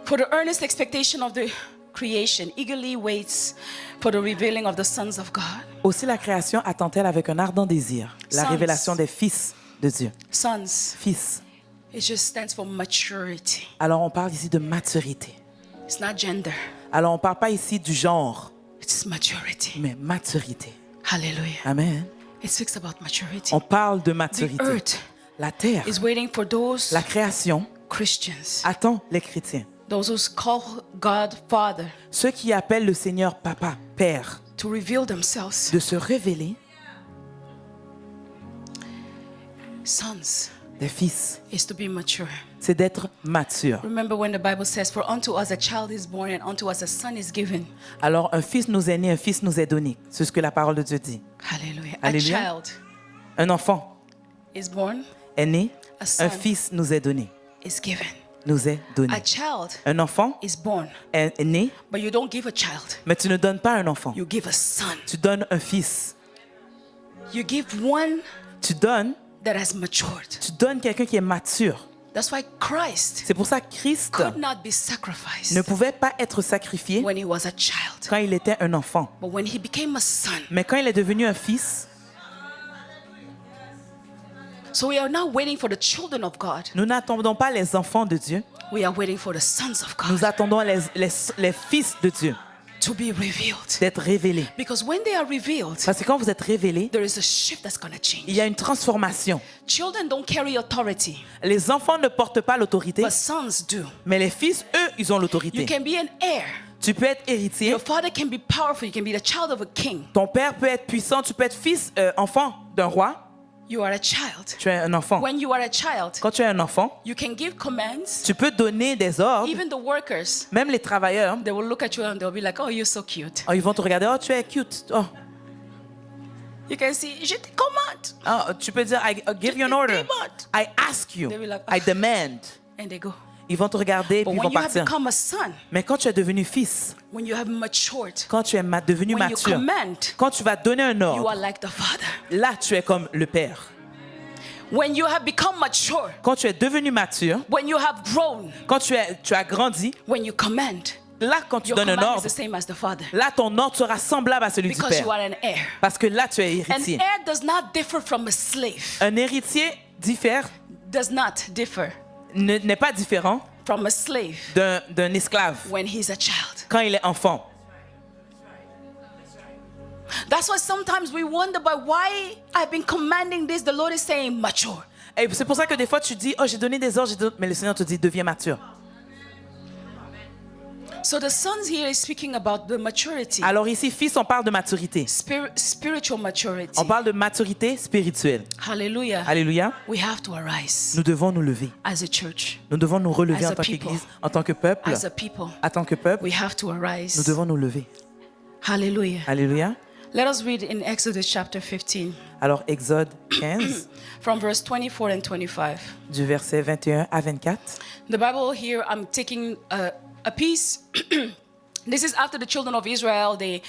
For the earnest expectation of the creation eagerly waits for the revealing of the sons of God. Aussi la création attend-elle avec un ardent désir la Sons. révélation des fils de Dieu. Sons, Fils. it just stands for maturity. Alors on parle ici de maturité. It's not gender, Alors on ne parle pas ici du genre, it's maturity. mais maturité. Hallelujah. Amen. It speaks about maturity. On parle de The maturité. earth La terre, is waiting for those la création Christians, attend les chrétiens. those who call God Father, Ceux qui appellent le Seigneur Papa, Père, to reveal themselves. de se révéler Sons des fils. is to be mature. C'est d'être mature. Remember when the Bible says, "For unto us a child is born, and unto us a son is given." Alors un fils nous est né, un fils nous est donné. C'est ce que la parole de Dieu dit. Hallelujah. Alléluia. A child Un enfant is born, est né, a son un fils nous est donné. is given. Nous est donné. A child Un enfant is born, est né, but you don't give a child. mais tu ne donnes pas un enfant. You give a son. Tu donnes un fils. You give one Tu donnes quelqu'un qui est mature. That's why Christ C'est pour ça que Christ could not be sacrificed ne pouvait pas être sacrifié when he was a child. quand il était un enfant. But when he became a son, Mais quand il est devenu un fils, so we are not waiting for the children of God. nous n'attendons pas les enfants de Dieu. We are waiting for the sons of God Nous attendons les fils de Dieu to be revealed. d'être révélés. Because when they are revealed, Parce que quand vous êtes révélés, there is a shift that's going to change. il y a une transformation. Children don't carry authority, Les enfants ne portent pas l'autorité, but sons do. mais les fils, eux, ils ont You l'autorité. can be an heir. Tu peux être héritier. Your father can be powerful. You can be the child of a king. Ton père peut être puissant. Tu peux être fils, enfant d'un roi. You are a child. Tu es un enfant. When you are a child, Quand tu es un enfant, you can give commands. tu peux donner des ordres. Even the workers, Même les travailleurs, they will look at you and they'll be like, "Oh, you're so cute." oh, ils vont te regarder. Oh, tu es cute. Oh, You can see, je te commande. oh, tu peux dire, I give you an order. Demande. I ask you. They will like, I demand. And they go. Ils vont te regarder But puis ils when vont you have partir. become a son, Mais quand tu es devenu fils, when you have matured, quand tu es devenu when you mature, command, quand tu vas donner un you are ordre, like the father. là, tu es comme le père. When you have become mature, Quand tu es devenu mature, when you have grown, quand tu as grandi, when you command, là, quand tu your donnes un command is ordre, the same as the Father. là, ton ordre sera semblable à celui du Because you Père. are an heir. Parce que là, tu es An héritier. heir does not differ from a slave. Un héritier diffère, Does not differ n'est pas différent from a slave d'un esclave when he's a child. quand il est enfant. That's why sometimes we wonder by why I've been commanding this. The Lord is saying mature. Et c'est pour ça que des fois, tu dis, oh, j'ai donné des ordres, mais le Seigneur te dit, deviens mature. So the sons here is speaking about the maturity, Alors ici, fils, on parle de maturité. spiritual maturity. On parle de maturité spirituelle. Hallelujah. Alléluia. We have to arise Nous devons nous lever. as a church, Nous devons nous relever As en a tant people. qu'Église, en tant que peuple. as a people. En tant que peuple, We have to nous arise. devons nous lever. Hallelujah. Alléluia. Let us read in Exodus chapter 15 Alors Exode 15, from verse 24 and 25. du verset 21 à 24. The Bible here, I'm taking a piece. This is after the children of Israel, they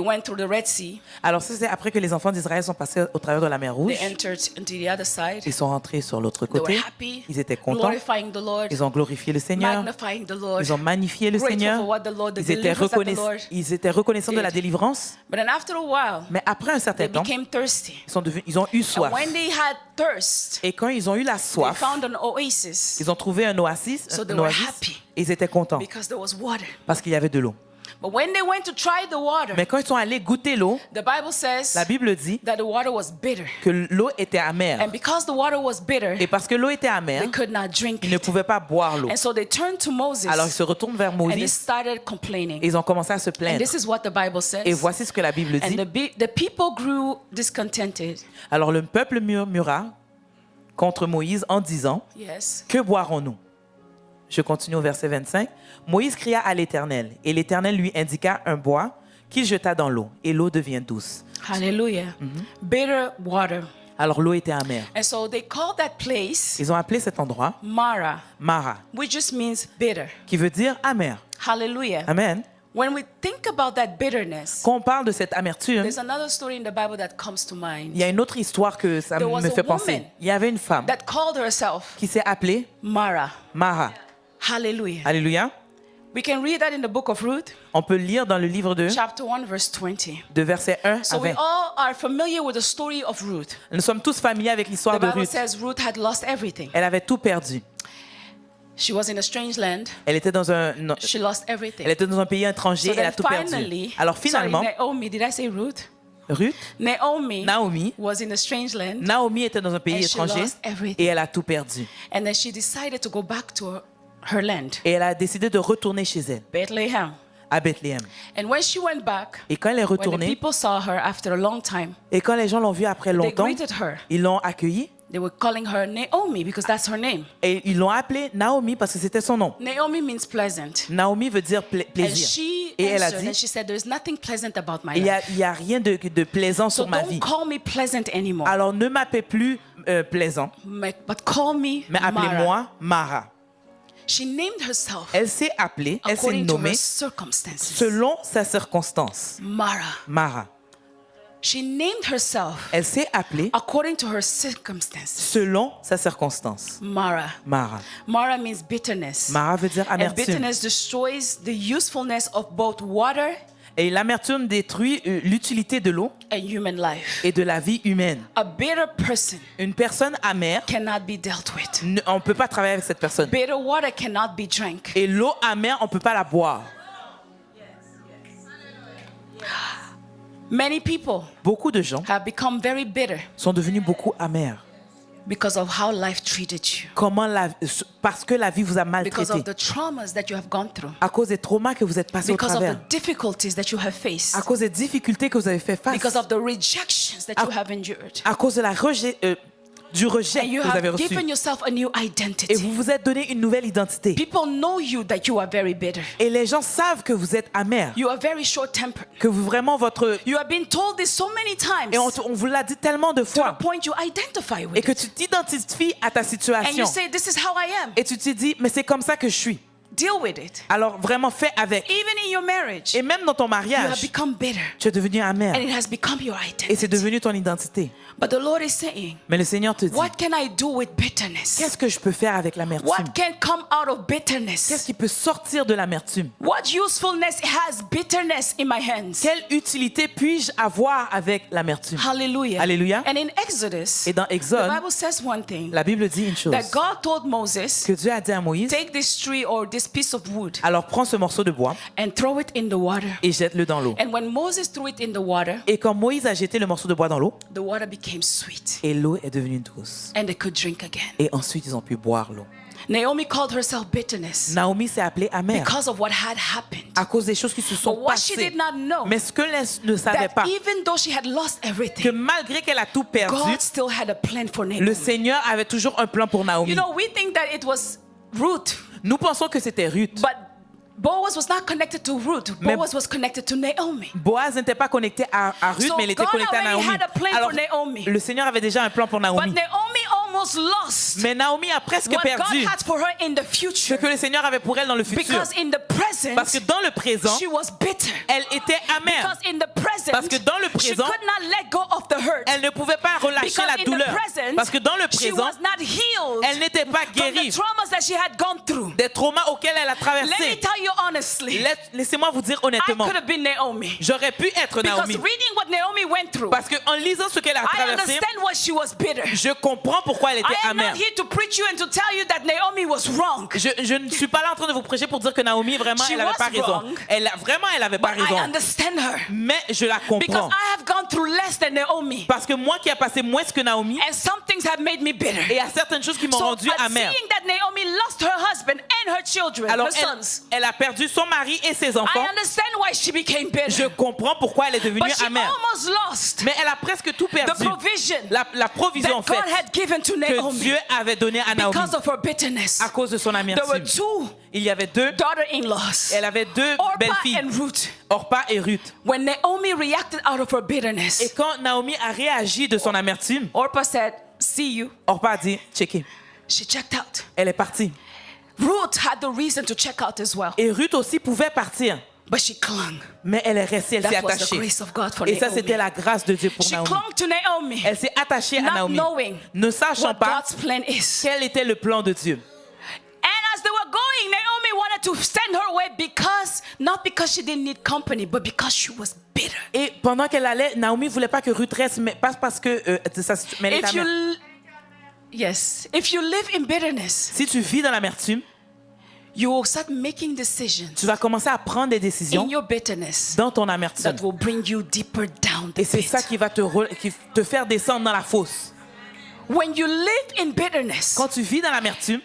went through the Red Sea. Alors ça, c'est après que les enfants d'Israël sont passés au travers de la mer Rouge. They entered into the other side. Ils sont rentrés sur l'autre They were côté. happy, Ils étaient contents. glorifying the Lord, Ils ont glorifié le Seigneur. magnifying the Lord. Ils ont magnifié le Grateful Seigneur. for what the Lord, the Ils étaient, deliverance that the Lord ils étaient reconnaissants de la did. délivrance. But then after a while, Mais après un certain they temps, became thirsty. ils ont eu And soif. when they had thirst, Et quand ils ont eu la they soif, found an oasis ils ont trouvé un oasis. So they Un were oasis, happy. et ils étaient contents because there was water. parce qu'il y avait de l'eau. But when they went to try the water, Mais quand ils sont allés goûter l'eau, the Bible says la Bible dit that the water was bitter. que l'eau était amère. And because the water was bitter, Et parce que l'eau était amère, they could not drink ils ne it. pouvaient pas boire l'eau. And so they turned to Moses Alors ils se retournent vers and they Moïse started complaining. et ils ont commencé à se And plaindre. this is what the Bible says. Et voici ce que la Bible And dit. the people grew discontented. Alors le peuple murmura contre Moïse en disant, Yes. que boirons-nous? Je continue au verset 25. Moïse cria à l'Éternel, et l'Éternel lui indiqua un bois qu'il jeta dans l'eau, et l'eau devient douce. Hallelujah. Bitter water. Alors l'eau était amère. And so they called that place Ils ont appelé cet endroit Mara, Mara, which just means bitter. qui veut dire amer. Hallelujah. Amen. When we think about that bitterness, Quand on parle de cette amertume, there's another story in the Bible that comes to mind il y a une autre histoire que ça There was me a fait penser. woman Il y avait une femme that called herself qui s'est appelée Mara. Mara. Hallelujah. Alléluia. We can read that in the book of Ruth, On peut lire dans le livre chapter 1, verse 20. de verset 1 à So we 20. all are familiar with the story of Ruth. Nous sommes tous familiers avec The l'histoire de Bible Ruth. says Ruth had lost everything. Elle avait tout perdu. She was in a strange land. Elle était dans un, She lost everything. elle était dans un pays étranger. So Elle a then tout perdu. finally, Alors finalement, sorry, Naomi, did I say Ruth? Ruth, Naomi was in a strange land. Naomi était dans un pays And she étranger lost everything. et elle a tout perdu. And then she decided to go back to her land, Et elle a décidé de retourner chez elle, Bethlehem. à Bethléem. And when she went back, Et quand elle est when the retournée, people saw her after a long time, et quand les gens l'ont vue après they longtemps, greeted her. ils l'ont accueillie They were calling her Naomi because that's her name. et ils l'ont appelée Naomi parce que c'était son nom. Naomi means pleasant. Naomi veut dire And plaisir. she Et elle a answered and dit, she said, "There's nothing pleasant about my il life. y a rien de plaisant So sur ma don't vie. call me pleasant anymore, Alors ne m'appelez plus plaisant, but call me mais Mara." appelez-moi Mara. She named herself Elle s'est appelée, elle s'est according to her nommée circumstances. selon sa circonstance. Mara. Mara. She named herself Elle s'est appelée according to her circumstances. selon sa circonstance. Mara. Mara. Mara means bitterness. Mara veut dire And amertume. bitterness destroys the usefulness of both water Et l'amertume détruit l'utilité de l'eau and human life. et de la vie humaine. A bitter person Une personne amère, cannot be dealt with. on ne peut pas travailler avec cette personne. Bitter water cannot be drank. Et l'eau amère, on ne peut pas la boire. Many people Beaucoup de gens have become very bitter sont devenus beaucoup amers. because of how life treated you, Parce que la vie vous a because maltraité. of the traumas that you have gone through, À cause des traumas que vous êtes passés au because of travers. the difficulties that you have faced, À cause des difficultés que vous avez fait face. because of the rejections that you have endured. À cause de du rejet And you que vous avez have reçu. given yourself a new Et identity. vous vous êtes donné une nouvelle identité. People know you that you are very bitter. Et les gens savent que vous êtes amer. You are very short-tempered. Que vous vraiment votre... You have been told this so many times Et on vous l'a dit tellement de to the fois. point you identify Et with que it. tu t'identifies à ta And situation. you say, this is how I am. Et tu te dis, mais c'est comme ça que je suis. deal with it. Alors vraiment fais avec. Even in your marriage, Et même dans ton you have mariage, become bitter, tu es devenu amer. and it has become your Et c'est identity. devenu ton identité. But the Lord is saying, Mais le Seigneur te dit, what can I do with bitterness? qu'est-ce que je peux faire avec l'amertume? What can come out of Qu'est-ce bitterness? qui peut sortir de l'amertume? What usefulness has bitterness in my hands? Quelle utilité puis-je avoir avec l'amertume? Hallelujah. Alléluia. And in Exodus, Et dans the Exode, Bible says one thing, la Bible dit une chose, that God told Moses, que Dieu a dit à Moïse, take this tree or this piece of wood alors prends ce morceau de bois and throw it in the water. et jette-le dans l'eau. And when Moses threw it in the water Et quand Moïse a jeté le morceau de bois dans l'eau, became sweet, et l'eau est devenue douce. and they could drink again. Et ensuite, ils ont pu boire l'eau. Naomi called herself bitterness Naomi s'est appelée amère because of what had happened. à cause des choses qui se sont But what she passées. did not know, Mais ce que elle ne savait that pas, even though she had lost que everything, malgré qu'elle a tout perdu, God still had a plan for le Naomi. Seigneur avait toujours un plan pour Naomi. You know, we think that it was Ruth, Nous pensons que c'était Ruth. but Boaz was not connected to Ruth. Mais- Boaz was connected to Naomi. Boaz n'était pas connecté à Ruth, So mais il était God connecté à already Naomi. had a plan Alors, for Naomi. le Seigneur avait déjà un plan pour But Naomi. Naomi almost lost Mais Naomi a presque what God perdu had for her in the ce future. que le Seigneur avait pour elle dans le futur. Because in the present, Parce que dans le présent, she was bitter. elle était amère. Because in the present, Parce que dans le she présent, could not let go of the hurt. Elle ne pouvait pas relâcher Because la in the douleur. present, Parce que dans le she présent, was not healed elle n'était pas from the guérie traumas that she had gone through. des traumas auxquels elle a Let me traversé. tell you honestly, Laissez-moi vous dire I honnêtement, could have been Naomi. j'aurais pu être Because Naomi. reading what Naomi went through, Parce qu'en lisant ce qu'elle a I traversé, understand why she was bitter. je comprends pourquoi elle était I am amère. not here to preach you and to tell you that Naomi was wrong. Je ne suis pas là en train de vous prêcher pour dire que Naomi, vraiment, She elle n'avait was pas raison. wrong. Elle n'avait pas But I raison. understand her. Mais je la Because comprends. I have gone through less than Naomi. Parce que moi qui ai passé moins que Naomi, And some things have made me bitter. et il y a certaines choses qui m'ont So, rendu amère. seeing that Naomi lost her husband and her children, Alors, her sons, elle a perdu son mari et ses I enfants. understand why she became bitter. Je comprends pourquoi elle est devenue But she amère. almost lost Mais elle a presque tout the perdu. provision La provision en that fait God had given to que Naomi Dieu avait donnée à Naomi because of her bitterness. à cause de son There were amertume. two Il y avait deux, daughter-in-laws, elle avait deux Orpah belles-filles, and Ruth. Orpah et Ruth. When Naomi reacted out of her bitterness, Et quand Naomi a réagi de son amertume, Orpah said, "See you." Orpah a dit, checker. She checked out. Elle est partie. Ruth had the reason to check out as well, Et Ruth aussi pouvait partir. but she clung. Mais elle est restée, elle s'est That was the attachée. grace of God for Et ça, Naomi. c'était la grâce de Dieu pour She Naomi. clung to Naomi, Elle s'est attachée à not Naomi, knowing ne sachant what pas God's plan is. quel était le plan de Dieu. And as they were going, Naomi wanted to send her away not because she didn't need company, but because she was bitter. Et pendant qu'elle allait, Naomi voulait pas que Ruth reste, mais pas parce que mais elle est If you, amère. if you live in bitterness, Si tu vis dans l'amertume, you will start making decisions tu vas commencer à prendre des décisions in your bitterness dans ton amertume. that will bring you deeper down the Et c'est pit. ça qui va qui te faire descendre dans la fosse. When you live in bitterness, Quand tu vis dans l'amertume,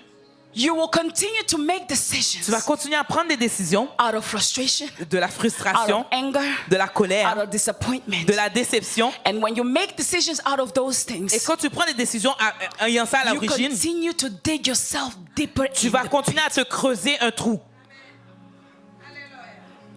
you will continue to make tu vas decisions continuer à prendre des décisions out of frustration, de la out frustration, of anger, de la out colère, of disappointment. de la déception. And when you make decisions out of those Et things, quand tu prends des décisions ayant ça à you l'origine, continue to dig yourself deeper tu in vas the continuer à te creuser un trou.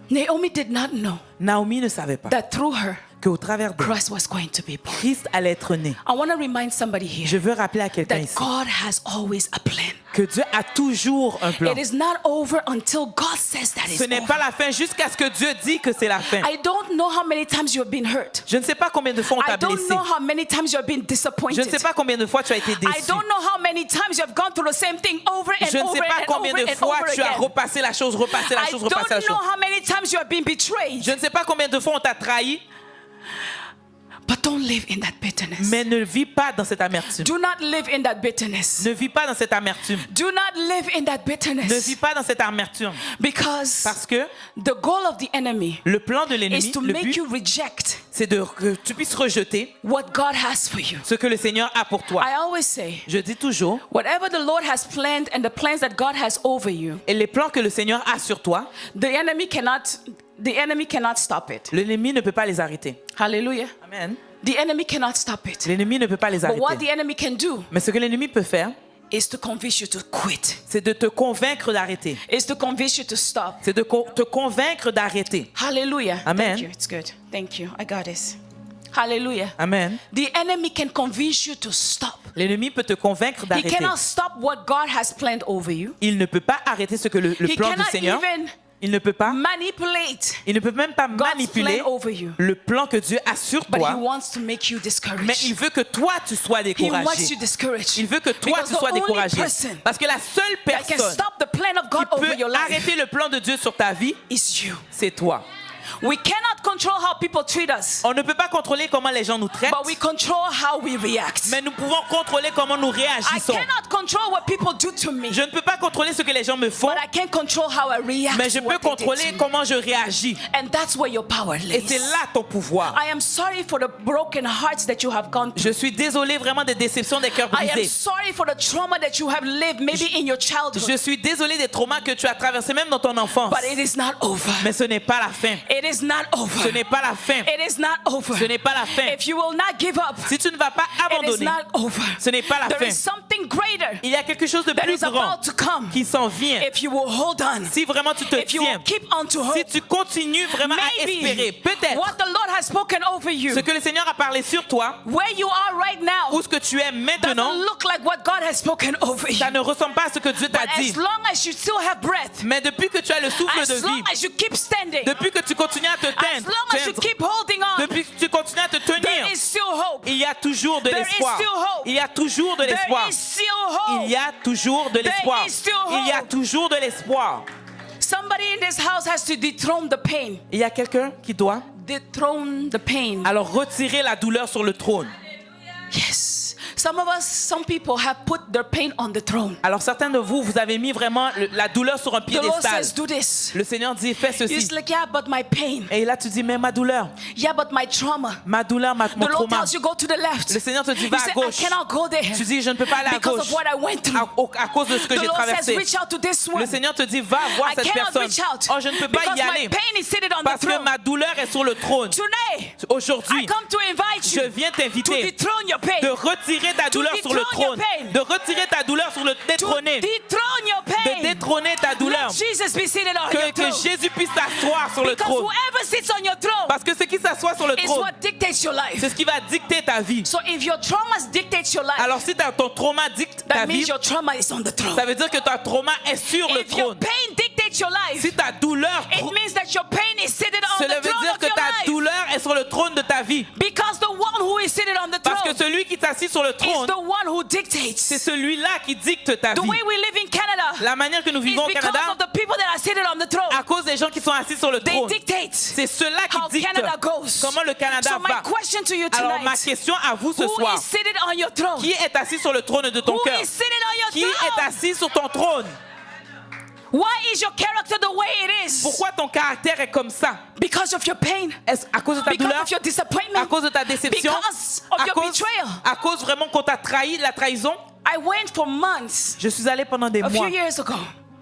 Naomi did not know Naomi ne savait pas that through her, qu'au travers d'elle, Christ was going to be born. Christ allait être né. I want to remind somebody here Je veux rappeler à quelqu'un that ici God has always a plan. que Dieu a toujours un plan. It is not over until God says that Ce it's n'est over. pas la fin jusqu'à ce que Dieu dit que c'est la fin. I don't know how many times you have been hurt. Je ne sais pas combien de fois on I t'a don't blessé. know how many times you have been Je disappointed. ne sais pas combien de fois tu as été I déçu. don't know how many times you have gone through the same thing over and Je ne over sais pas and combien over de and fois over tu as again. repassé la chose, repassé la I chose, don't repassé la chose. know how many times you have been betrayed. Je ne sais pas combien de fois on t'a trahi, But don't live in that bitterness. mais ne vis pas dans cette amertume. Do not live in that bitterness. Ne vis pas dans cette amertume. Do not live in that Ne bitterness. vis pas dans cette amertume. Because Parce que the goal of the enemy le plan de is l'ennemi, to le make but, you reject c'est que tu puisses rejeter what God has for you. ce que le Seigneur a pour toi. I always say, Je dis toujours, whatever the Lord has planned and the plans that God has over you, et les plans que le Seigneur a sur toi, the enemy cannot stop it. l'ennemi ne peut pas les arrêter. Hallelujah. Amen. The enemy cannot stop it. L'ennemi ne peut pas les But what the arrêter. enemy can do Mais ce que l'ennemi peut faire, is to convince you to quit. c'est de te convaincre d'arrêter. Is to convince you to stop. C'est de te convaincre d'arrêter. Hallelujah. Amen. Thank you. It's good. Thank you. I got this. Hallelujah. Amen. The enemy can convince you to stop. L'ennemi peut te convaincre He d'arrêter. cannot stop what God has planned over you. Il ne peut pas arrêter ce que le He plan du cannot Seigneur. even Il ne peut pas. manipulate Il ne peut même pas God's manipuler plan over you. le plan que Dieu a sur But he toi. wants to make you Mais discouraged. il veut que toi, tu sois He wants découragé. you discouraged. Il veut que toi, Because tu the sois only découragé. person Parce que la seule that can personne stop the plan of qui God over peut your life arrêter le plan de Dieu sur ta vie, is you. c'est toi. We cannot control how people treat us, On ne peut pas contrôler comment les gens nous traitent, but we control how we react. mais nous pouvons contrôler comment nous I réagissons. cannot control what people do to me, Je ne peux pas contrôler ce que les gens me font, but I can control how I react mais je to peux what they did contrôler to me. comment je réagis. And that's where your power Et c'est lays. là ton pouvoir. I am sorry for the broken hearts that you have gone through. Je suis désolé vraiment des déceptions, des cœurs I am brisés. sorry for the trauma that you have lived, maybe in your childhood. Je suis désolé des traumas que tu as traversés même dans ton enfance. But it is not over. Mais ce n'est pas la fin. It is not over. Ce n'est pas la fin. It is not over. Ce n'est pas la fin. If you will not give up, Si tu ne vas pas it is abandonner, not over. ce n'est pas la There fin. is something greater Il y a quelque chose de that plus is grand about to come. qui s'en vient. If you will hold on, Si vraiment tu te if you tiens, will keep on to si hope, tu continues vraiment à espérer, maybe peut-être what the Lord has spoken over you, ce que le Seigneur a parlé sur toi, where you are right now, ou ce que tu es maintenant, doesn't look like what God has spoken over you. ça ne ressemble pas à ce que Dieu t'a But dit. as long as you still have breath, Mais depuis que tu as le souffle as de long vie, as you keep standing, depuis que tu continues à te as teindre, long as you keep holding on, depuis que tu continues à te there tenir, is still hope. il y a toujours de There is l'espoir. still hope. Il y a toujours de l'espoir. There is still hope. Il y a toujours de l'espoir. is still hope. Il y a toujours de l'espoir. Somebody in this house has to dethrone the pain. Il y a quelqu'un qui doit Dethrone the pain. alors retirer la douleur sur le trône. Yes. Some people have put their pain on the throne. Alors certains de vous, vous avez mis vraiment la douleur sur un The Lord piédestal. says, do this. Le Seigneur dit, fais It's ceci. like, yeah, but my pain. Et là, tu dis, mais ma douleur, Yeah, but my trauma. mon The Lord trauma. tells you go to the left. Le Seigneur te dit, You va à say, I gauche. cannot go there Tu dis, je ne peux pas aller à because gauche of what I went through. à cause de ce que The j'ai Lord says, traversé. reach out to this one. Le Seigneur te dit, va voir I cette cannot personne. reach out Oh, je ne peux pas because y my aller pain is seated on parce the que throne. ma douleur est sur le trône. Today, I Aujourd'hui, come to invite je you viens to t'inviter dethrone your pain. de retirer ta douleur sur le dethrone your trône, pain. de retirer ta douleur sur le To détrôner, dethrone your de pain. détrôner ta douleur, Let Jesus be seated on your que throne. Jésus puisse s'asseoir sur le Because trône. whoever sits on your throne Parce que ce qui s'assoit sur le is trône, what dictates your life. c'est ce qui va dicter ta vie. So if your traumas dictate your life, Alors si ton trauma dicte ta that vie, means your trauma is on the throne. ça veut dire que ton trauma est sur le If your trône. pain dictates your life, Si ta douleur, it means that your pain is seated on cela the veut throne dire of que your ta life. douleur est sur le trône de ta vie. Because the one who is seated on the Parce que throne celui qui t'assit sur le is trône, the one who c'est dictates. celui-là qui dicte ta The vie. way we live in Canada La manière que nous is vivons au because Canada, of the people that are seated on the throne. à cause des gens qui sont assis sur le They trône, dictate c'est ceux-là how qui dictent Canada goes. comment le Canada So my va. question to you Alors ma tonight, question à vous ce who soir, is seated on your throne? qui est assis sur le trône de ton Who cœur? is seated on your Qui est throne? assis sur ton trône? Why is your character the way it is? Pourquoi ton caractère est comme ça? Because of your pain, Est-ce à cause de ta because douleur? of your À disappointment, cause de ta déception? because of your betrayal. À cause vraiment qu'on t'a trahi, la trahison? I went for months, Je suis allé pendant des a few mois, years ago.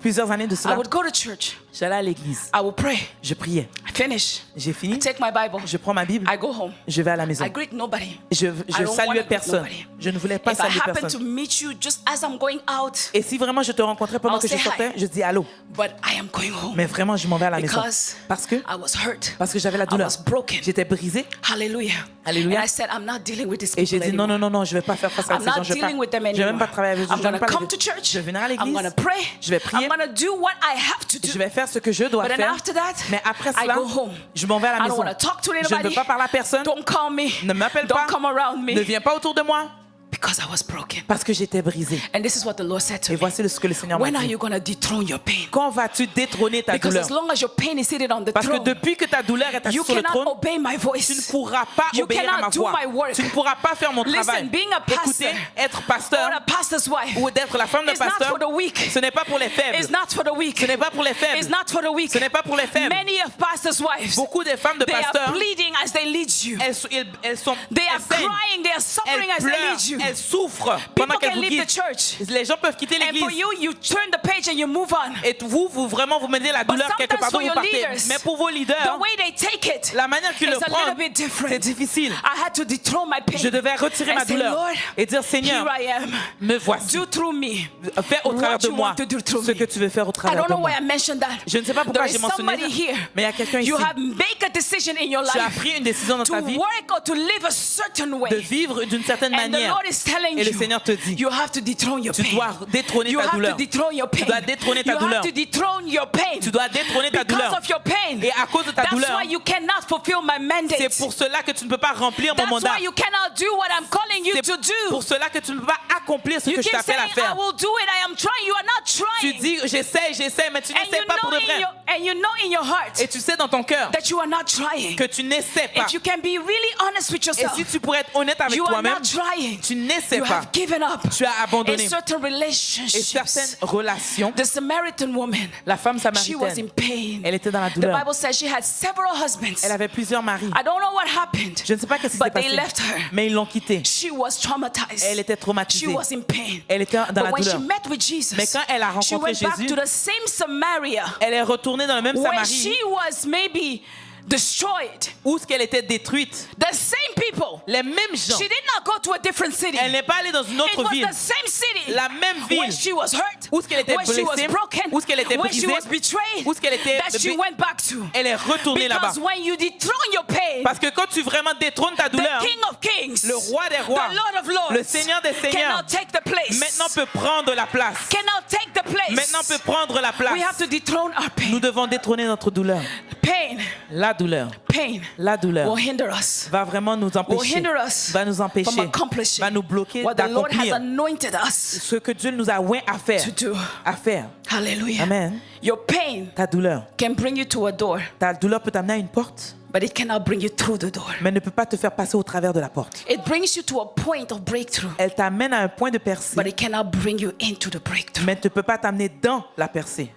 plusieurs années de I cela. would go to church. J'allais à l'église, I would pray. je priais. I finish. J'ai fini, Take my Bible. je prends ma Bible, I go home. je vais à la maison. I greet nobody. Je I don't wanna saluais greet personne. nobody. Je ne voulais pas If I saluer happen to personne. meet you just as I'm going out, Et si vraiment je te rencontrais pendant I'll que je say sortais, hi. je dis allô. but I am going home Mais vraiment, je m'en vais à la maison. because Parce que I was hurt. j'avais la I douleur. was broken. J'étais brisé. Hallelujah. Alléluia. And I said, I'm not dealing with these Et j'ai people dit non, anymore. non, je ne vais pas faire face à I'm ces gens. not Je ne dealing with them vais même anymore. pas travailler avec eux. I'm Je vais going même to pas come to church. Je vais venir à I'm l'église. going to pray. Je vais prier. I'm going to do what I have to do. Je vais faire ce que je dois But then faire. after that, Mais après I cela, go home. je m'en vais à la I don't maison. want to talk to Je ne veux anybody. pas parler à personne. Don't call me. Ne m'appelle Don't pas. come around me. Ne viens pas autour de moi. Because I was broken. Parce que j'étais brisé. And this is what the Lord said to Et me. voici ce que le Seigneur m'a When are dit. you going to dethrone your pain? Quand vas-tu détrôner ta Because douleur? as long as your pain is seated on the Parce que throne, depuis que ta douleur est assise you sur le cannot trône, obey my tu ne voice. pourras pas You obéir à ma cannot do voix. my work. Tu ne pourras pas faire mon Listen, travail. being a pastor Écoutez, être or pasteur a pastor's wife ou d'être la femme d'un is not pasteur, for the weak. ce n'est pas pour les faibles. It's not for the weak. Ce n'est pas pour les It's faibles. not for the weak. Ce n'est pas pour les faibles. Many of pastors' wives, Beaucoup de femmes de they are pasteurs, bleeding as they lead you. elles sont They are elles saignent. crying, they are suffering Elles as they pleurent, lead you. elle souffre pendant People qu'elle can vous leave the guide. church. Les gens peuvent quitter And for l'église. you, you turn the page and you move on. Et vous vraiment, vous mettez la douleur quelque sometimes part for où vous your partez. leaders, Mais pour vos The leaders, way they take it la manière qu'ils le is a little prennent, bit different. c'est difficile. I had to dethrone my pain. Je devais retirer and ma say, douleur Lord, et dire, Seigneur, here I am. me voici. Do through me Fais au travers what de you moi want to do through ce me. que tu veux faire au I travers don't de know moi. why I mentioned that. Je ne sais pas pourquoi There j'ai is mentionné somebody ça, here. mais il y a quelqu'un ici. You have make a decision in your Tu as life pris une décision dans to ta vie work or to live a certain way. de vivre d'une certaine And the manière. Lord is telling Et le you, Seigneur te dit, you have to dethrone your tu pain. dois détrôner You ta have to douleur. dethrone your pain. dois détrôner ta You douleur. have to dethrone your pain. Tu dois détrôner ta Because douleur. of your pain. Et à cause de ta That's douleur, why you cannot fulfill my mandate. c'est pour cela que tu ne peux pas remplir mon That's mandat. why you cannot do what I'm calling you C'est to do. pour cela que tu ne peux pas accomplir ce You que je keep t'appelle saying, à I faire. will do it, I am trying. You are not Tu trying. dis, j'essaie, mais tu And n'essaies pas pour de vrai. you know in your heart Et tu sais dans ton cœur that you are not trying. que tu n'essaies pas. If you can be really honest with Et yourself, si tu pourrais être honnête avec you are toi-même, not trying. tu n'essaies You pas. have given up Tu as in abandonné. certain Et relationships. certaines relations, The Samaritan woman, la femme she was in samaritaine, pain. elle était dans la The douleur. Bible says she had several husbands. Elle avait plusieurs maris. I don't know what happened, Je ne sais pas ce qui s'est but they passé, left her. mais ils l'ont quittée. She was traumatized. Elle était She traumatisée. was in pain. Elle était dans la But when she douleur. met with Jesus, Mais quand elle a she rencontré went back Jésus, to the same Samaria elle est retournée dans le même where Samarie she was maybe destroyed. où ce qu'elle était détruite. The same people. Les mêmes gens. She did not go to a different city. Elle n'est pas allée dans une It autre was ville. the same city. La même ville. Where she was hurt. Où est-ce qu'elle était Where she was blessée, broken. où est-ce qu'elle était Where she brisée, was betrayed. où est-ce qu'elle était that she went back to. Elle est retournée là-bas. Because when you dethrone your pain, Parce que quand tu vraiment détrônes ta douleur, the King of Kings, le roi des rois, the Lord of Lords, le Seigneur des seigneurs, cannot take the place. maintenant peut prendre la place. Cannot take the place. Maintenant peut prendre la place. We have to dethrone our pain. Nous devons détrôner notre douleur. Pain, La douleur, pain la douleur will hinder us. va vraiment nous Will empêcher, hinder us va nous empêcher, from accomplishing va nous bloquer what the Lord has d'accomplir anointed us ce que Dieu nous a oint à faire. to do. À faire. Hallelujah. Amen. Your pain Ta douleur. can bring you to a door, Ta douleur peut t'amener à une porte, but it cannot bring you through the door. mais ne peut pas te faire passer au travers de la porte. It brings you to a point of breakthrough, Elle t'amène à un point de percée, but it cannot bring you into the breakthrough. mais ne peut pas t'amener dans la percée.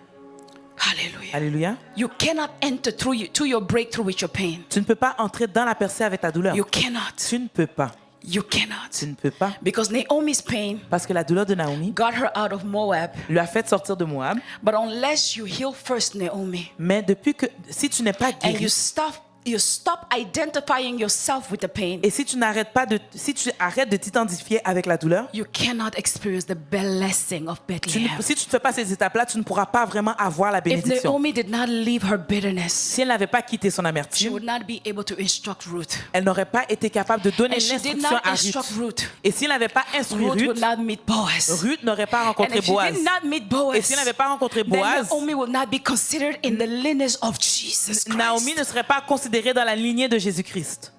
Hallelujah. Alléluia. You cannot enter to your breakthrough with your pain. Tu ne peux pas entrer dans la percée avec ta douleur. You cannot. Tu ne peux pas. You cannot. Tu ne peux pas. Because Naomi's pain Parce que la douleur de Naomi got her out of Moab. lui a fait sortir de Moab. But unless you heal first, Naomi, Mais depuis que, si tu n'es pas and guéri, you stop identifying yourself with the pain, et si tu arrêtes de t'identifier avec la douleur, you cannot experience the blessing of Bethlehem. si tu ne fais pas ces étapes-là, tu ne pourras pas vraiment avoir la If bénédiction. Naomi did not leave her bitterness, Si elle n'avait pas quitté son she amertume, would not be able to instruct Ruth. elle n'aurait pas été capable de donner And she did l'instruction not à instruct Ruth. Ruth. Et s'il n'avait pas instruit Ruth would Ruth, not meet Boaz. Ruth n'aurait pas And rencontré if she Boaz. did not meet Et Boaz, s'il n'avait pas rencontré then Boaz, Naomi will not be considered in the lineage of Jesus Naomi Christ. ne serait pas considérée dans la lignée de Jésus-Christ.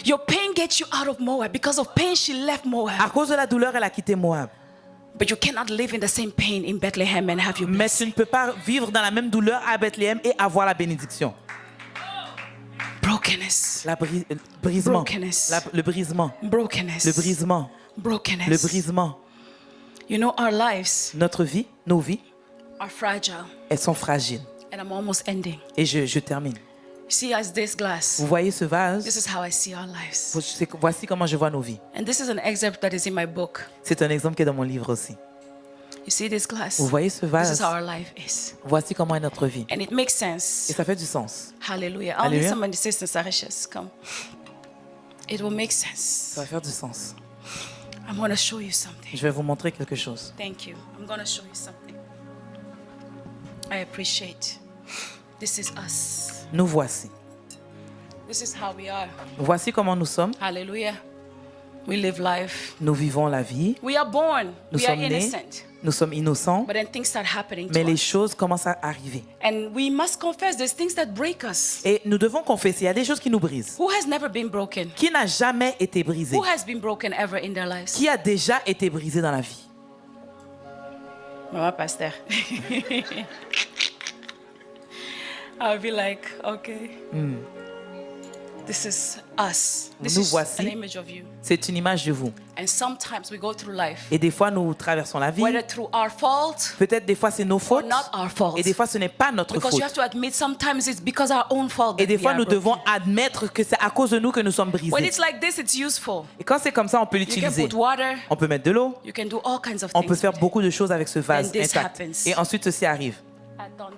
Your pain gets you out of Moab. Because of pain, she left Moab. À cause de la douleur, elle a quitté Moab. But you cannot live in the same pain in Bethlehem and have your Mais blessing. tu ne peux pas vivre dans la même douleur à Bethléem et avoir la bénédiction. Brokenness. Brisement. Brokenness. Le brisement. Brokenness. Le brisement. Brokenness. Le brisement. You know, our lives Notre vie, nos vies, are fragile. elles sont fragiles. And I'm almost ending. Et je termine. See, as this glass, Vous voyez ce vase? this is how I see our lives. Voici comment je vois nos vies. And this is an excerpt that is in my book. C'est un exemple qui est dans mon livre aussi. You see this glass? Vous voyez ce This is vase? how our life is. Voici comment est notre vie. And it makes Et sense. ça fait du sens. Hallelujah. Only Hallelujah. somebody says to Sarishas, come. It will make sense. Ça va faire du sens. I'm going to show you something. Je vais vous montrer quelque chose. Thank you. I'm going to show you something. I appreciate. This is us. Nous voici. This is how we are. Voici comment nous sommes. Hallelujah. We live life. Nous vivons la vie. We are born. Nous We are sommes nés. innocent. Nous sommes innocents. But then things start happening Mais to les us. choses commencent à arriver. And we must confess there's things that break us. Et nous devons confesser, il y a des choses qui nous brisent. Who has never been broken? Qui n'a jamais été brisé? Who has been broken ever in their lives? Qui a déjà été brisé dans la vie? Mama Pastor. I'll be like, okay. This is us. This Nous is voici. an image of you. C'est une image de vous. And sometimes we go through life, Et des fois, nous traversons la vie. whether through our fault Peut-être des fois, c'est nos or fautes. not our fault. Et des fois, ce n'est pas notre Because you faute. have to admit sometimes it's because our own fault. Et That des we fois, are nous broken. devons admettre que c'est à cause de nous que nous sommes When brisés. it's like this, it's useful. Et quand c'est comme ça, on peut You can l'utiliser. put water. On peut mettre de l'eau. You can do all kinds of On things. peut faire with it. beaucoup de choses avec ce vase And this intact. happens. Et ensuite, ceci arrive. Attendez.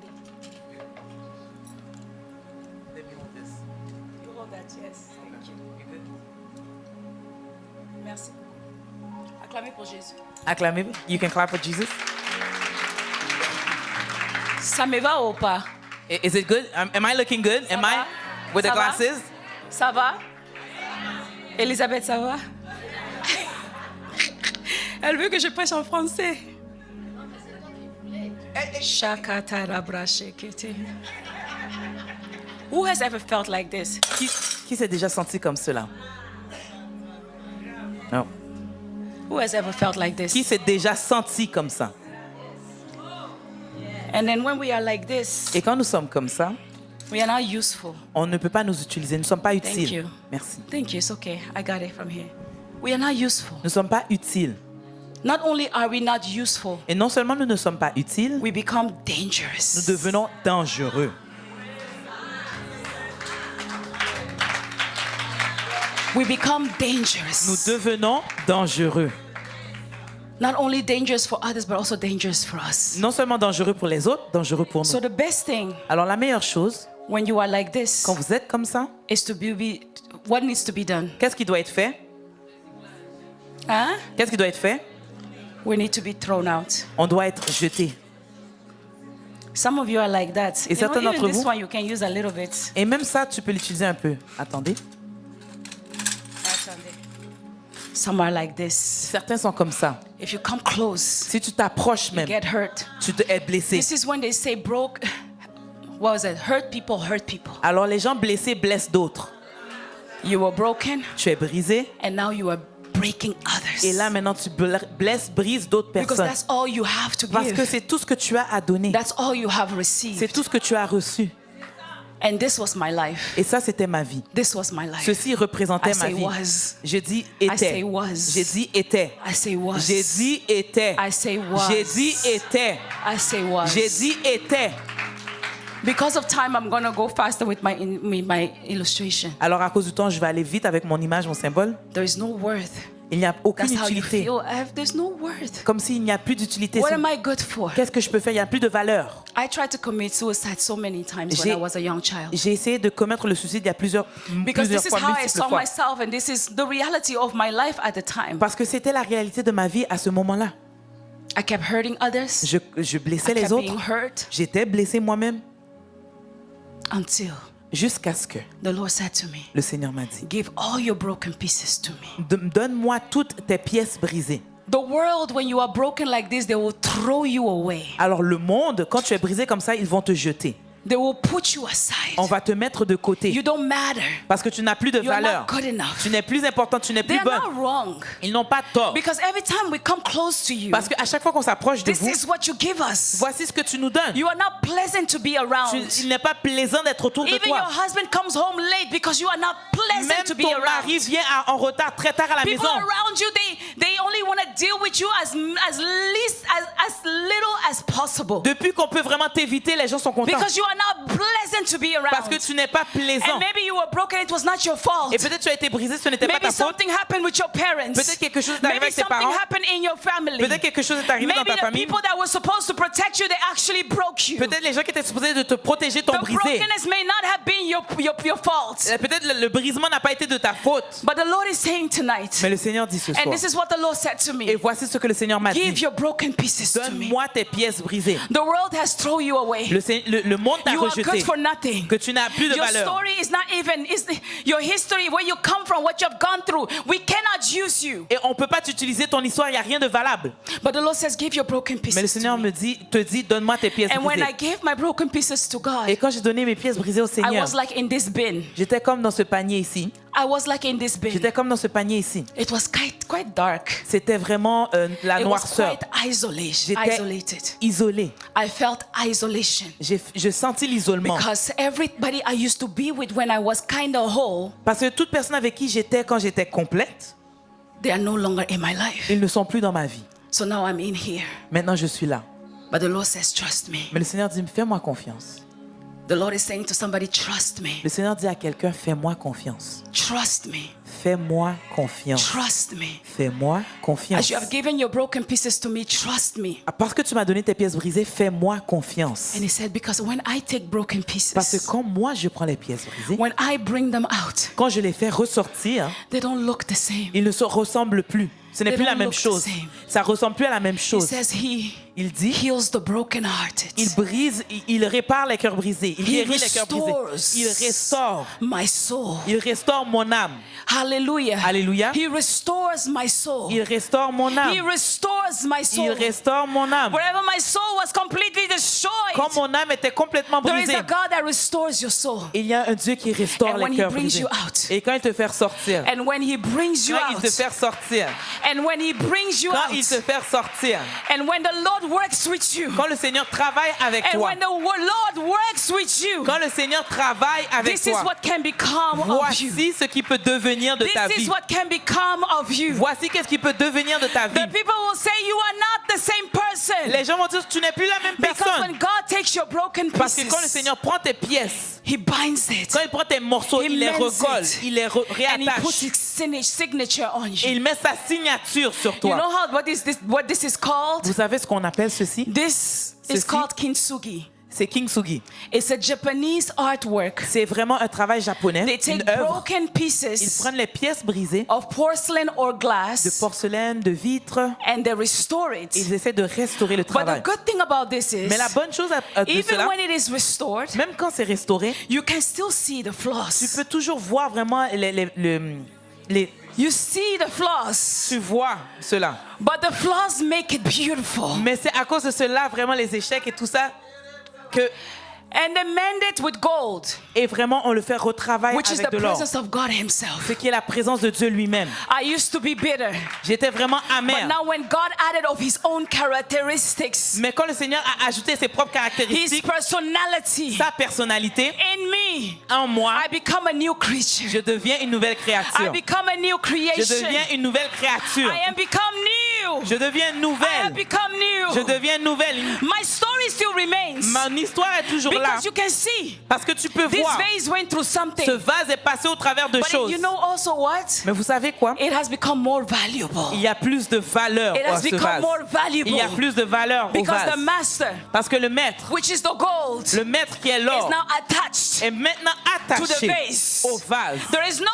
You hold that, yes. Thank you. Merci. Acclamez pour Jésus. Acclamez. You can clap for Jesus. Ça me va ou pas? Is it good? Am I looking good? Am I va? with the Ça va? glasses? Ça va? Elisabeth, ça va? Elle veut que je prêche en français. Shakatarabra-shekete. Who has ever felt like this? Qui s'est déjà senti comme cela? Non. Who has ever felt like Qui this? s'est déjà senti comme ça? And then when we are like this, Et quand nous sommes comme ça, we are not useful. on ne peut pas nous utiliser. Nous ne sommes pas Thank utiles. you. Merci. Thank you. It's okay. I got it from here. We are not useful. Nous ne sommes pas utiles. Not only are we not useful, Et non seulement nous ne sommes pas utiles, we become nous dangerous. devenons dangereux. We become Nous dangerous. devenons dangereux. Not only dangerous for others, but also dangerous for us. Non seulement dangereux pour les autres, dangereux pour So nous. the best thing Alors la meilleure chose, when you are like this quand vous êtes comme ça, is to be what needs to be done. qu'est-ce qui doit être fait? Huh? Qu'est-ce qui doit être fait? We need to be thrown out. On doit être jeté. Some of you are like that. Et certains even d'entre this vous- one you can use a little bit. Et même ça, tu peux l'utiliser un peu. Attendez. Some are like this. Certains sont comme ça. If you come close, Si tu t'approches you même, get hurt. tu te es blessé. This is when they say broke. What was it? Hurt people hurt people. Alors les gens blessés blessent d'autres. You were broken, Tu es brisé. and now you are breaking others. Et là maintenant, tu blesses, brises d'autres Because personnes. that's all you have to Parce que give. c'est tout ce que tu as à donner. That's all you have C'est received. tout ce que tu as reçu. And this was my life. Et ça, c'était ma vie. This was my life. Ceci représentait I ma say vie. was. Je dis I était. say was. J'ai dit était. I say was. J'ai dit était. I say was. J'ai dit était. I say was. J'ai dit était. Because of time, I'm going to go faster with my illustration. Alors à cause du temps, je vais aller vite avec mon image, mon symbole. There is no worth. Il n'y a aucune That's how you utilité. feel. There's no worth. Comme s'il n'y a plus d'utilité. What am I good for? Qu'est-ce que je peux faire? Il n'y a plus de valeur. I tried to commit suicide so many times when J'ai- I was a young child. J'ai essayé de commettre le suicide il y a plusieurs Because this is fois, how I multiples saw fois. myself, and this is the reality of my life at the time. Parce que c'était la réalité de ma vie à ce moment-là. I kept hurting others. Je blessais I les kept being autres. hurt J'étais blessé moi-même until jusqu'à ce que the Lord said to me, le Seigneur m'a dit, give all your broken pieces to me. Donne-moi toutes tes pièces brisées. The world, when you are broken like this, they will throw you away. Alors le monde, quand tu es brisé comme ça, ils vont te jeter. They will put you aside. On va te mettre de côté You don't matter. parce que tu n'as plus de You are valeur. not good enough. Tu n'es plus important, tu n'es They plus are bonne. not wrong. Ils n'ont pas tort. Because every time we come close to you, Parce qu'à chaque fois qu'on s'approche de this vous, is what you give us. voici ce que tu nous donnes. You are not pleasant to be around. Il n'est pas plaisant d'être autour de Even toi. your husband comes home late because you are not pleasant Même to be ton around. mari vient en retard très tard à la People maison. around you, they only want to deal with you as little as possible. Depuis qu'on peut vraiment t'éviter, les gens sont contents. Because you are not pleasant to be Parce que around. tu n'es pas plaisant. And maybe you were broken, it was not your fault. Et peut-être tu as été brisé, ce n'était pas Maybe ta faute. something happened with your parents. Peut-être quelque chose est arrivé Maybe avec tes something parents. happened in your family. Peut-être quelque chose est arrivé dans Maybe ta the famille. people that were supposed to protect you, they actually broke you. Peut-être les gens qui étaient supposés de te protéger t'ont The brisé. brokenness may not have been your fault. Peut-être le brisement n'a pas été de ta faute. But the Lord is saying tonight, Mais le Seigneur dit ce soir. and this is what the Lord said to Et me, voici ce que le Seigneur m'a give dit. your broken pieces to me. Donne-moi tes pièces brisées. The world has thrown you away. Le monde t'a You are rejeté. good for nothing. Que tu n'as plus de Your valeur. story is not even, your history, where you come from, what you have gone through. We cannot use you. Et on ne peut pas t'utiliser ton histoire, il n'y a rien de valable. But the Lord says, give your broken Mais le pieces Seigneur to me. te dit, donne-moi tes pièces And when brisées. I gave my broken pieces to God, Et quand j'ai donné mes pièces brisées au I Seigneur, was like in this bin. j'étais comme dans ce panier ici. I was like in this bin. J'étais comme dans ce panier ici. It was quite dark. C'était vraiment la It was noirceur. quite J'étais isolated. isolé. I felt isolation. Je senti l'isolement. because everybody I used to be with when I was kind of whole, Parce que toute personne avec qui j'étais quand j'étais complète, they are no longer in my life. ils ne sont plus dans ma vie. So now I'm in here. Maintenant, je suis là. But the Lord says, trust me. Mais le Seigneur dit, fais-moi confiance. The Lord is saying to somebody, trust me. Le Seigneur dit à quelqu'un, fais-moi confiance. Trust me. Fais-moi confiance. Trust me. Fais-moi confiance. As you have given your broken pieces to me, trust me. Parce que tu m'as donné tes pièces brisées, fais-moi confiance. And he said, because when I take broken Parce que pieces, quand moi je prends les pièces brisées, when I bring them out, quand je les fais ressortir, they don't look the same. ils ne se ressemblent plus. Ce n'est They plus la don't même look the chose. same. Ça ressemble plus à la même He chose. says he Il dit, heals the brokenhearted. il brise, il répare les cœurs brisés. Il He guérit les cœurs brisés. restores Il restaure. my soul. Il restaure mon âme. Hallelujah. Alléluia. He restores my soul. Il restaure mon He âme. restores my Il soul. restaure mon âme. Wherever my soul was completely destroyed, Quand mon âme était complètement there is brisée, a God that restores your soul. il y a un Dieu qui restaure And when les he cœurs brings brisés. you out, Et quand il te fait sortir, and when he brings you quand il out, te fait sortir, and when he brings you quand out, il te fait sortir, and when the Lord works with you, quand le Seigneur travaille avec and toi, when the Lord works with you, quand le Seigneur travaille avec this is toi, what can become of you. voici ce qui peut devenir de ta This is vie. what can become of you. Voici qu'est-ce qui peut devenir de ta vie. The people will say you are not the same person. Les gens vont dire tu n'es plus la même Because personne. when God takes your broken Parce que quand le pieces, Seigneur prend tes pièces, he binds it quand il prend tes morceaux, He il les mends recolle, it. il les and he puts réattache. his signature on Et you. il met sa signature sur You toi. know what this is called? Vous savez ce qu'on appelle ceci? This is Ceci? called kintsugi. C'est kintsugi. It's a Japanese artwork. C'est vraiment un travail japonais, They take une œuvre. broken Ils pieces prennent les pièces brisées of porcelain or de glass porcelaine, de vitre, and they restore et it. ils essaient de restaurer le But the travail. good thing about this is, Mais la bonne chose de even cela, when it is restored, même quand c'est restauré, you can still see the tu flaws. peux toujours voir vraiment You see the flaws, tu vois cela. but the flaws make it beautiful. Mais c'est à cause de cela, vraiment les échecs et tout ça, que And they mend it with gold, et vraiment on le fait retravailler which is avec the de l'or. presence of God himself. Ce qui est la présence de Dieu lui-même. I used to be bitter, J'étais vraiment but amer. now when God added of his own characteristics, Mais quand le Seigneur a ajouté ses propres his caractéristiques, personality sa personnalité in me, en moi, I become a new creature. je deviens une nouvelle I créature. become a new Je creation. deviens une nouvelle créature. I am become new. Je deviens I have nouvelle. become Je new. deviens nouvelle. My story still remains Mon histoire est toujours là. because you can see Parce que tu peux this voir, vase went through something. ce vase est passé au travers de But choses. you know also what? Mais vous savez quoi? It has become more valuable. Il y a plus de valeur It à has ce become vase. more Il y a valuable plus de valeur au because the vase. master, Parce que le maître, which is the gold, le maître qui est is l'or, now attached. est maintenant to the attaché vase. au vase. There is no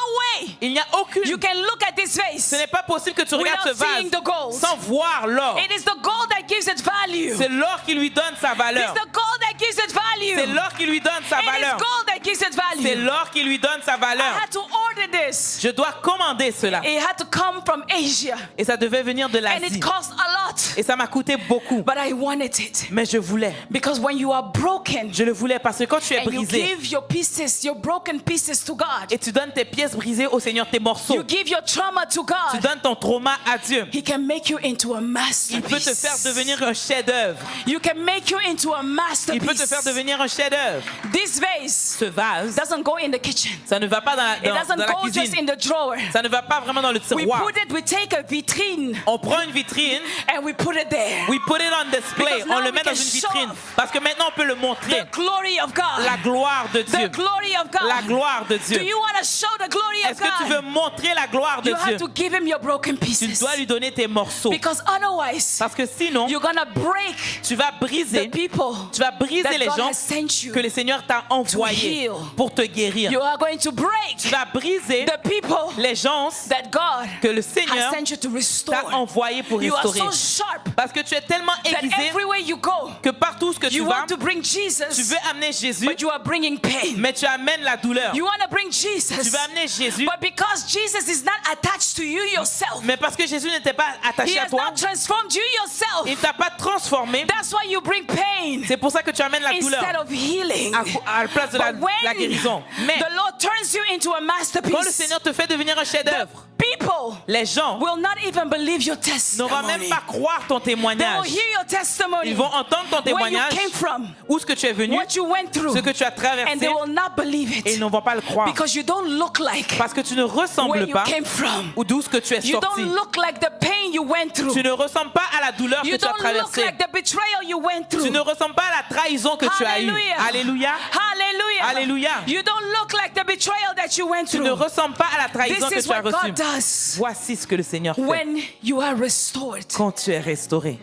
way Il n'y a aucune... you can look at this Ce vase. n'est pas possible que tu regardes ce Without seeing the vase gold. sans voir l'or. It is the gold that gives it value. C'est l'or qui lui donne sa It's valeur. the gold that gives it value. C'est l'or qui lui donne sa It is valeur. gold that gives it C'est value. l'or qui lui donne sa I valeur. had to order this. Je dois commander cela. It had to come from Asia. Et ça devait venir de And l'Asie. it cost a lot. Et ça m'a coûté beaucoup. But I wanted it. Mais je voulais. Because when you are broken Je le voulais parce que quand tu es and you brisé give your pieces, your broken pieces to God, et tu donnes tes pièces brisées au Seigneur, tes morceaux, you give your trauma to tu God, donnes ton trauma à Dieu. He can make you into a Il peut te faire masterpiece. devenir un chef-d'œuvre. You can make you into a Il peut te masterpiece. faire devenir un chef-d'œuvre. This vase Ce vase, doesn't go in the kitchen. ça ne va pas dans It doesn't la go just cuisine. in the drawer. Ça ne va pas vraiment dans le We tiroir. put it, we take a vitrine On prend une vitrine, and we put it there. we put it on display. Because On now le we met dans can une show vitrine. off Parce que maintenant on peut le montrer. The glory of God. La gloire de Dieu. The glory of God. La gloire de Do Dieu. you want to show the glory of Est-ce que tu veux God? montrer la gloire de You have Dieu? to give him your broken Tu pieces. dois lui donner tes morceaux. Because otherwise, Parce que sinon, you're gonna break tu vas the briser, people tu vas briser that les God gens has sent you. que le Seigneur t'a envoyés heal. pour te guérir. You are going to Tu break vas briser the people les gens that God que le has Seigneur sent you to t'a restore. envoyés pour You are restaurer. so sharp Parce que tu es tellement that aiguisé everywhere you go, que partout où que tu you vas, want to bring tu Jesus, veux amener Jésus, but you are bringing pain. mais tu amènes la douleur. You want to bring Tu Jesus, veux amener Jésus, but because Jesus is not attached to you yourself, mais parce que Jésus n'était pas He attaché à has toi, not transformed you yourself. il ne t'a pas transformé. That's why you bring pain C'est pour ça que tu amènes la douleur instead of healing. à la place de la But when guérison. Mais the Lord turns you into a quand le masterpiece, Seigneur te fait devenir un chef-d'œuvre, people People les gens will not even believe your ne vont même testimony. pas croire ton They will témoignage. hear your testimony. Ils vont entendre ton Where you témoignage, came from, où ce que tu es venu, what you went through, ce que tu as and traversé, they will not believe et ils it ne vont pas le croire. because you don't look like Parce que tu ne where ressembles you pas came from. ou d'où ce que tu es You sorti. don't look like the pain you went through. Tu ne ressembles pas à la douleur que You tu as don't look traversée. like the betrayal you went through. Tu ne ressembles pas à la trahison que tu as eue. Hallelujah. Alléluia. Hallelujah. Alléluia. You don't look like the betrayal that you went Tu ne through. ressembles pas à la trahison This que is tu as what reçue. God does Voici ce que le Seigneur fait when you are restored. quand tu es restauré.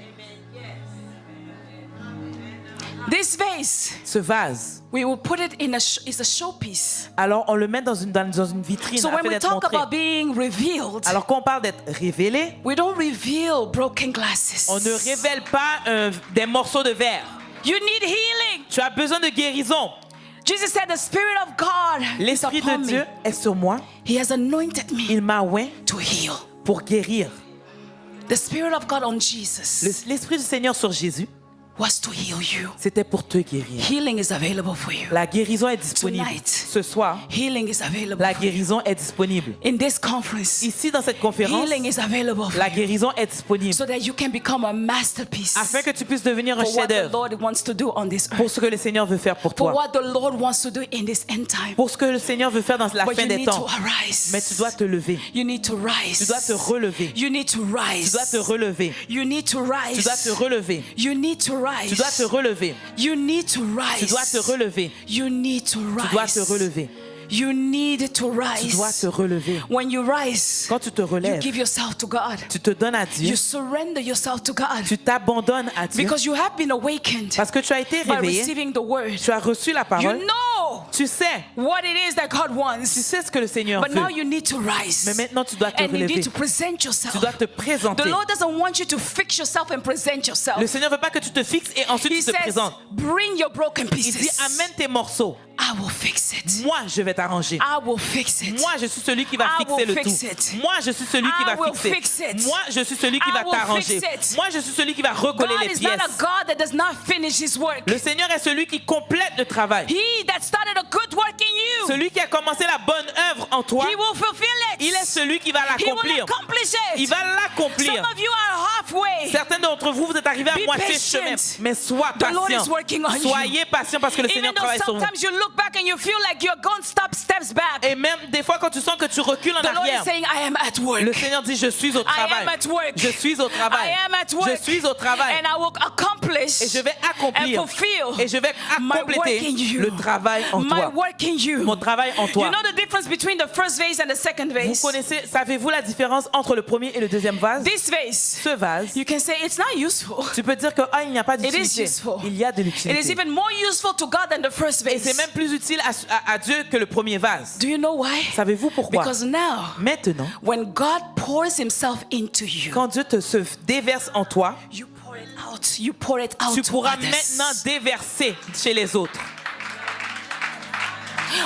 This vase, Ce vase, we will put it in it's a showpiece. alors on le met dans une vitrine So afin when we d'être talk montré. about being revealed, Alors quand on parle d'être révélé, we don't reveal broken glasses. on ne révèle pas des morceaux de verre. You need healing. Tu as besoin de guérison. Jesus said, "The Spirit of God is L'Esprit de upon Dieu me. est sur moi. He has anointed me Il m'a oint to heal." pour guérir. The Spirit of God on Jesus L'Esprit du Seigneur sur Jésus, was to heal you. c'était pour te guérir. Healing is available for you. La guérison est disponible. Tonight. Ce soir, Healing is available la for you. guérison est disponible. In this conference, Ici, dans cette conférence, healing is available for la you guérison est disponible so that you can become a masterpiece afin que tu puisses devenir un for what the chef-d'œuvre Lord wants to do on this pour earth. ce que le Seigneur veut faire pour For toi, what the Lord wants to do in this end time. pour ce que le Seigneur veut faire dans la But fin you des need to temps. arise. Mais tu dois te lever, You need to rise. tu dois te relever, You need to rise. tu dois te relever, You need to rise. tu dois te relever, You need to rise. tu dois te relever, You need to rise. tu dois te relever, You need to rise. tu dois te relever, You need to rise. tu dois te relever. When you rise, Quand tu te you relèves, give yourself to God. tu te donnes à Dieu, You surrender yourself to God. tu t'abandonnes à Dieu Because you have been awakened parce que tu as été by réveillé, receiving the word. tu as reçu la You parole, know tu sais, what it is that God tu wants. sais ce que le Seigneur But now veut. you need to rise. Mais maintenant, tu dois te And you relever. need to present Tu yourself. dois te présenter. The Lord doesn't want you to fix yourself and present yourself. Le Seigneur ne veut pas que tu te fixes et ensuite He tu te says, présentes. bring your broken Il dit, pieces. amène tes morceaux. I will fix it. Moi, je vais t'arranger. I will fix it. Moi, je suis celui qui va I fixer will le fix tout. it. Moi, je suis celui qui I va will fixer. fix it. Moi, je suis celui qui I va will t'arranger. fix it. Moi, je suis celui qui va recoller God les is not a pièces. God that does not finish his work. Le Seigneur est celui qui complète le travail. He that started a good work in you, Celui qui a commencé la bonne œuvre en toi, he will fulfill it. il est celui qui va He will l'accomplir. accomplish Il it. va l'accomplir. Some of you are halfway. Certains d'entre vous, vous êtes arrivés à Be moitié patient. chemin. Mais sois The Lord patient. is working on you. Soyez patient parce que le Even Seigneur though travaille sur vous. sometimes you look back and you feel like you're going steps back. Et même des fois, quand tu sens que tu recules en The Lord arrière, is saying, I am at work. le Seigneur dit, je suis au I travail. am at work. Je suis au travail. I am at work. Je suis au travail. And I will accomplish Et je vais accomplir. and fulfill Et je vais my work compléter in you. le travail en My toi. work in you. Mon travail en toi. You know the difference between the first vase and the second Vous vase? connaissez, savez-vous la différence entre le premier et le deuxième vase? This vase, Ce vase, you can say it's not useful. tu peux dire que il n'y a pas It is d'utilité. useful. Il y a de It is l'utilité. even more useful to God than the first Et c'est vase. même plus utile à Dieu que le premier vase. Do you know why? Savez-vous pourquoi? Because now, Maintenant, when God pours himself into you, quand Dieu se déverse en toi, you pour it out. You pour it out tu to pourras others. maintenant déverser chez les autres.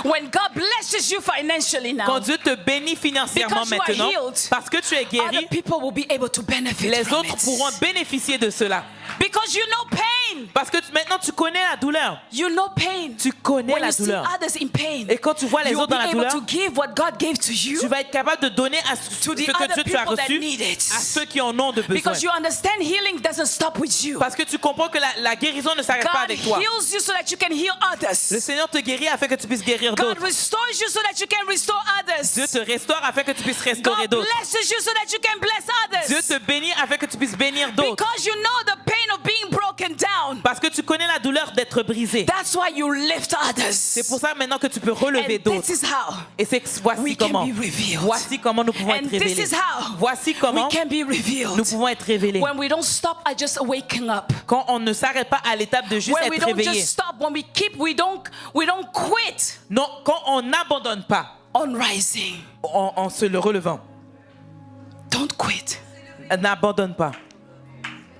When God blesses you financially now, Quand Dieu te bénit financièrement Because you are maintenant, healed, parce que tu es other guéri, people will be able to benefit les from autres it. pourront bénéficier de cela. Because you know pain. Parce que maintenant tu connais la douleur. You know pain. Tu connais When la you see douleur. others in pain, Et quand tu vois les you will autres dans be la able douleur, to give what God gave to you tu vas être capable de donner à to the ce que other Dieu t'a people that reçu need it. à ceux qui en ont de besoin. Because you understand healing doesn't stop with you. Parce que tu comprends que la guérison ne s'arrête pas God avec toi. heals you so that you can heal Le others. Seigneur te guérit afin que tu puisses guérir God d'autres. restores you so that you can restore Dieu others. te restaure afin que tu puisses restaurer God d'autres. blesses you so that you can bless Dieu others. te bénit afin que tu puisses bénir d'autres. Because you know the pain of being broken down. Parce que tu connais la douleur d'être brisé. That's why you lift others. C'est pour ça maintenant que tu peux relever And d'autres. this is how Et c'est voici we can comment. be revealed. Voici comment nous pouvons And être this révélés. is how Voici we comment can be nous revealed. pouvons être révélés. When we don't stop at just waking up. Quand on ne s'arrête pas à l'étape de juste When we être don't réveillé. just stop, when we don't quit Non, quand on n'abandonne pas on rising. en se le relevant. Don't quit. N'abandonne pas.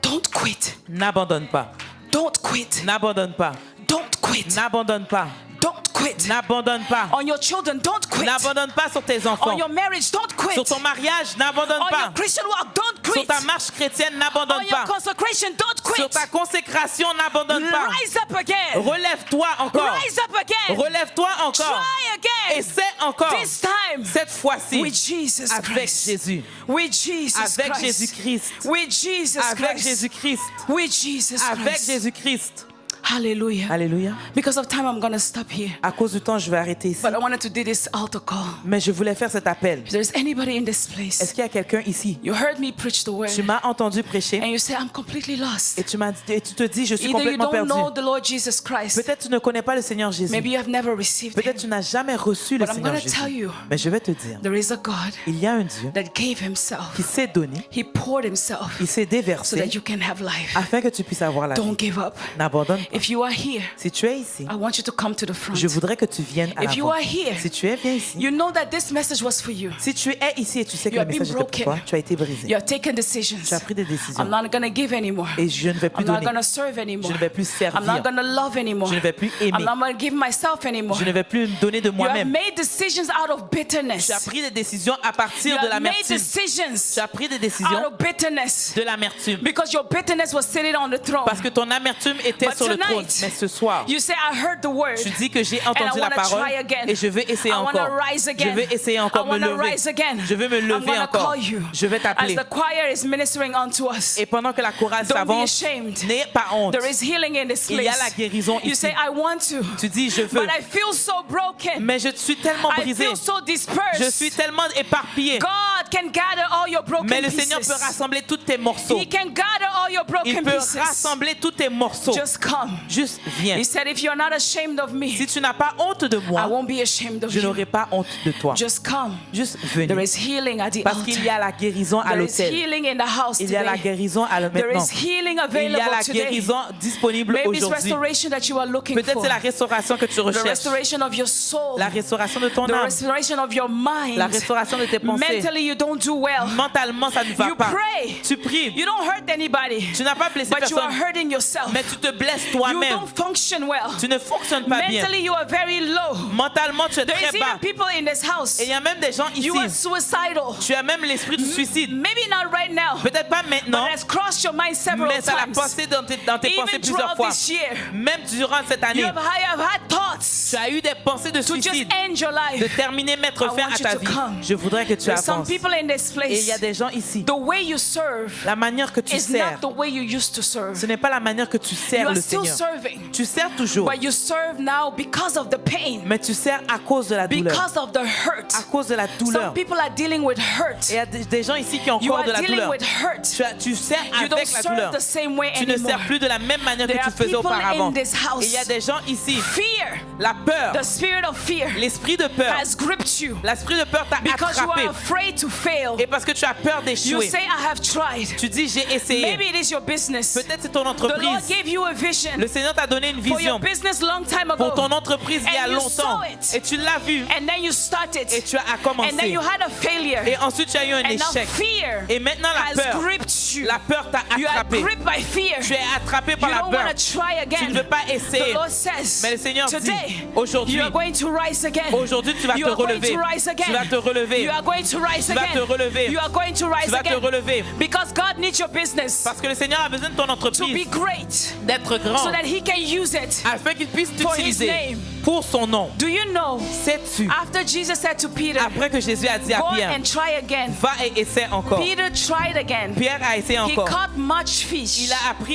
Don't quit. N'abandonne pas. Don't quit. N'abandonne pas. Don't quit. N'abandonne pas. Don't quit. N'abandonne pas. On your children, don't quit. N'abandonne pas sur tes enfants. On your marriage, don't quit. Sur ton mariage, n'abandonne On pas. your Christian walk, don't Sur quit. ta marche chrétienne, On n'abandonne your pas. consecration, don't Sur quit. ta consécration, n'abandonne pas. Rise up again. Relève-toi encore. Rise up again. Relève-toi encore. Try again. Essaie encore. This time. Cette fois-ci, With Jesus avec Christ. Jésus. With Jesus Avec Christ. Jésus-Christ. With Jesus Avec Christ. Jésus-Christ. With Jesus Avec Christ. Jésus-Christ. Hallelujah. Alléluia. Because of time, I'm going to stop here. À cause du temps, je vais arrêter ici. But I wanted to do this altar call. Mais je voulais faire cet appel. If there's anybody in this Est-ce place, qu'il y a quelqu'un ici? you heard me preach the word, Tu m'as entendu prêcher and you say, I'm completely lost. et tu te dis, je suis Either you complètement don't perdu. know the Lord Jesus Christ, Peut-être tu ne connais pas le Seigneur Jésus. maybe you have never received Peut-être Him. tu n'as jamais reçu le But I'm Seigneur going to tell Jésus. you, Mais je vais te dire, there is a God il y a un Dieu that gave Himself. qui s'est donné, He poured Himself il s'est so déversé that you can have life. afin que tu puisses avoir la vie. Don't give up. N'abandonne pas. If you are here, Si tu es ici, I want you to come to the front. je voudrais que tu viennes à If you l'avant. are here, Si tu es, viens ici. you know that this message was for you. Si tu es ici et tu sais que You le have been message était pour broken. toi, tu as été brisé. You have taken Tu decisions. as pris des décisions. I'm not going to give anymore. Et je ne vais plus I'm not donner. going to serve anymore. Je ne vais plus I'm not servir. going to love anymore. Je ne vais plus I'm aimer. not going to give myself anymore. Je ne vais plus me donner de You have moi-même. made decisions out of bitterness. Tu as pris des décisions à You partir de have made l'amertume. decisions Tu as pris des out décisions of bitterness de l'amertume. because your bitterness was sitting on the throne. Parce que ton amertume était But sur le trône. tonight, Mais ce soir, You say, I heard the word. tu dis que j'ai And entendu I la wanna parole try again. et je veux essayer I wanna encore. rise Je again. veux essayer encore I me wanna lever. rise again. Je veux me I'm lever gonna encore. call you. Je vais As t'appeler. the choir is ministering unto us, Et pendant que la chorale Don't be s'avance, ashamed. n'aie pas honte. there is healing in this Il y a la place. guérison You ici. say, I want to, Tu dis, je veux. but I feel so broken. Mais je suis tellement I brisé. feel so dispersed. Je suis tellement éparpillé. God can gather all your broken Mais le pieces. Seigneur peut rassembler tous tes morceaux. He can gather all your broken Il peut pieces. rassembler tous tes morceaux. Just come. Juste viens. He said, if you're not ashamed of me, Si tu n'as pas honte de I moi, won't be ashamed of je you. n'aurai pas honte de toi. Just come. Juste There venez. is healing at the Parce altar. qu'il y a la guérison à There is l'autel. healing in the house Il y a la today. guérison There maintenant. is healing Il y a available la today. guérison disponible Maybe it's aujourd'hui. restoration that you are looking Peut-être for. c'est la restauration que tu The recherches. restoration of your soul. La restauration de ton The âme. restoration of your mind. La restauration de tes pensées. Mentally, you don't do well. Mentalement, ça ne va You pas. pray. Tu pries. You don't hurt anybody, Tu n'as pas blessé but you are personne. hurting yourself. Mais tu te blesses You toi-même. don't function well. Tu ne fonctionnes pas bien. Mentally, you are very low. Mentalement, tu es There très is bas. even people in this house. Et il y a même des gens ici. You are suicidal. Tu as même l'esprit du suicide. Maybe not right now, Peut-être pas but maintenant, it has crossed your mind several mais ça l'a times. passé dans tes pensées Even plusieurs throughout fois. this year, Même durant cette année, you have had thoughts tu as eu des pensées de to just suicide. end your De life. terminer, mettre I fin want à you ta to vie. come. Je voudrais que tu There's some avances. people in this Et il y a place, des gens ici. the way you serve La manière que tu is sers, not the way you used to serve. ce n'est pas la manière que tu You sers are le still Seigneur. serving, Tu sers toujours, but you serve now because of the pain, mais tu sers à cause de la douleur. because of the hurt. À cause de la Some douleur. people are dealing with hurt. Et il y a des gens ici qui ont You encore are de la dealing douleur. with hurt. Tu sers You don't avec la serve douleur. the same way Tu ne anymore. sers plus de la même manière que There tu are faisais people auparavant. in this house. Et il y a des gens ici, Fear, la peur, the spirit of fear, l'esprit de peur, has gripped you l'esprit de peur t'a because you attrapé. are afraid to fail. Et parce que tu as peur You d'échouer, say, I have tried. tu dis j'ai essayé. Maybe it is your business. Peut-être c'est ton The Lord entreprise. gave you a vision Le Seigneur t'a donné une for your vision business long time pour ago. ton entreprise il y a And you longtemps. saw it. Et tu l'as vu. And then you started. Et tu as And then commencé. you had a failure. Et ensuite tu as eu un And now échec. fear Et maintenant la has peur. gripped you. La peur t'a You are attrapé. gripped by fear. Tu es attrapé par You la don't peur. want to try Tu again. ne veux pas The essayer. Lord says, Mais le Seigneur dit, today, aujourd'hui, you are going to rise again. aujourd'hui tu vas You te are going relever. to rise again. Tu vas te relever. You are going to rise Tu vas again. te relever. You are going to rise Tu vas te again. relever. Because God needs your business Parce que le Seigneur a besoin de ton to be entreprise great d'être so grand that He can use it. afin qu'il puisse For His t'utiliser name. pour son nom. Do you know, Sais-tu, after Jesus said to Peter, après que Jésus a dit à go Pierre, and try again, va et essaie encore. Peter tried again. Pierre a essayé He encore. caught much fish.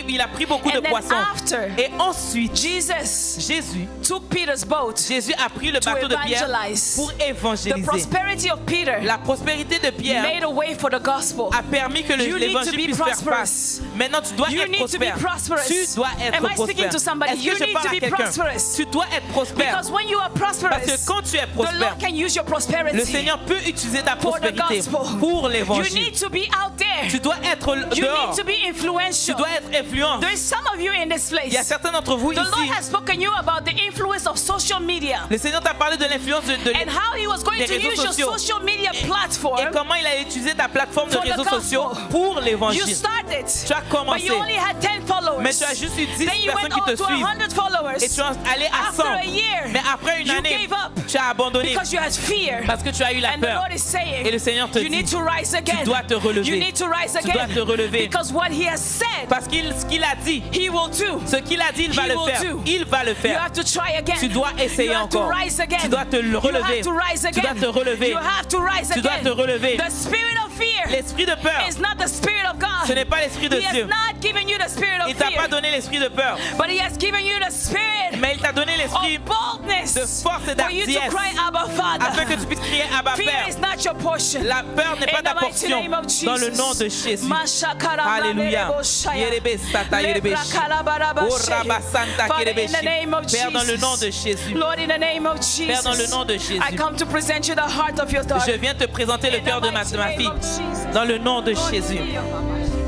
Il a pris beaucoup de And then poissons. after, Et ensuite, Jesus Jésus took Peter's boat. Jésus a pris le To bateau de Pierre evangelize. pour The évangéliser. prosperity of Peter La prospérité de Pierre made a way for the gospel. a permis que You need to l'évangile be puisse faire prosperous. face. Maintenant, tu dois You être need to be prospère. prosperous. Tu dois être Am I speaking prospère. to somebody? Est-ce You que je need parle to à be quelqu'un? prosperous. Tu dois être prospère. Because when you are Parce que prosperous, quand tu es the prospère, Lord can use your le prosperity Seigneur peut utiliser ta for the prospérité gospel. pour You l'évangile. need to be out there there. Tu dois être You dehors. need to be Tu influential. dois être influent. There is some of you in this Il y a place. certains d'entre vous The Lord ici. has spoken you about the influence of social media Le Seigneur t'a parlé de l'influence de and how He was going des to réseaux use your sociaux. social media et platform. comment il a utilisé ta plateforme de For the réseaux gospel. sociaux pour You l'évangile. started, Tu as but commencé, you only had 10 followers. mais tu as juste eu 10 Then you personnes went qui on te to suivent 100 followers. et tu es allé à After 100. a year, Mais après une you année, gave up tu as abandonné because you had fear. parce que tu as eu la And the peur. Lord is saying, Et le Seigneur te you need dit, to rise again. tu dois te relever. You need to rise Tu dois again. te relever. Because what He has said, Parce ce qu'il a dit, He will do. ce qu'il a dit, il va He le will faire. do. Il va le You faire. have to try again. Tu dois essayer you have encore. To rise again. Tu dois te You relever. have to rise Tu again. dois te relever. You have to rise Tu dois again. te relever. The spirit of fear L'esprit de peur, is not the spirit of God. ce n'est pas l'esprit de He has Dieu. not given you the spirit of Il t'a fear, pas donné l'esprit de peur, but He has given you the spirit mais il t'a donné l'esprit of boldness de force et for you to d'hardiesse cry Abba Father. afin que tu puisses crier Abba Fear Père. is not your portion. La peur n'est pas In ta the mighty portion name of Jesus. dans le nom de Jésus. Mashakara Alléluia. Brandereboshaya. Yerebe sata yerebe shi. Lebrakalabarabashe. Ora basanta Father, kerebe in the shi. name of Père, dans le nom de Jesus. Jésus, Lord, in the name of Jesus, Père, dans le nom de Jésus, I come to present you the heart of your daughter. je viens te présenter le In the cœur de ma mighty name fille. of Jesus. Dans le nom de Lord, Jésus. heal.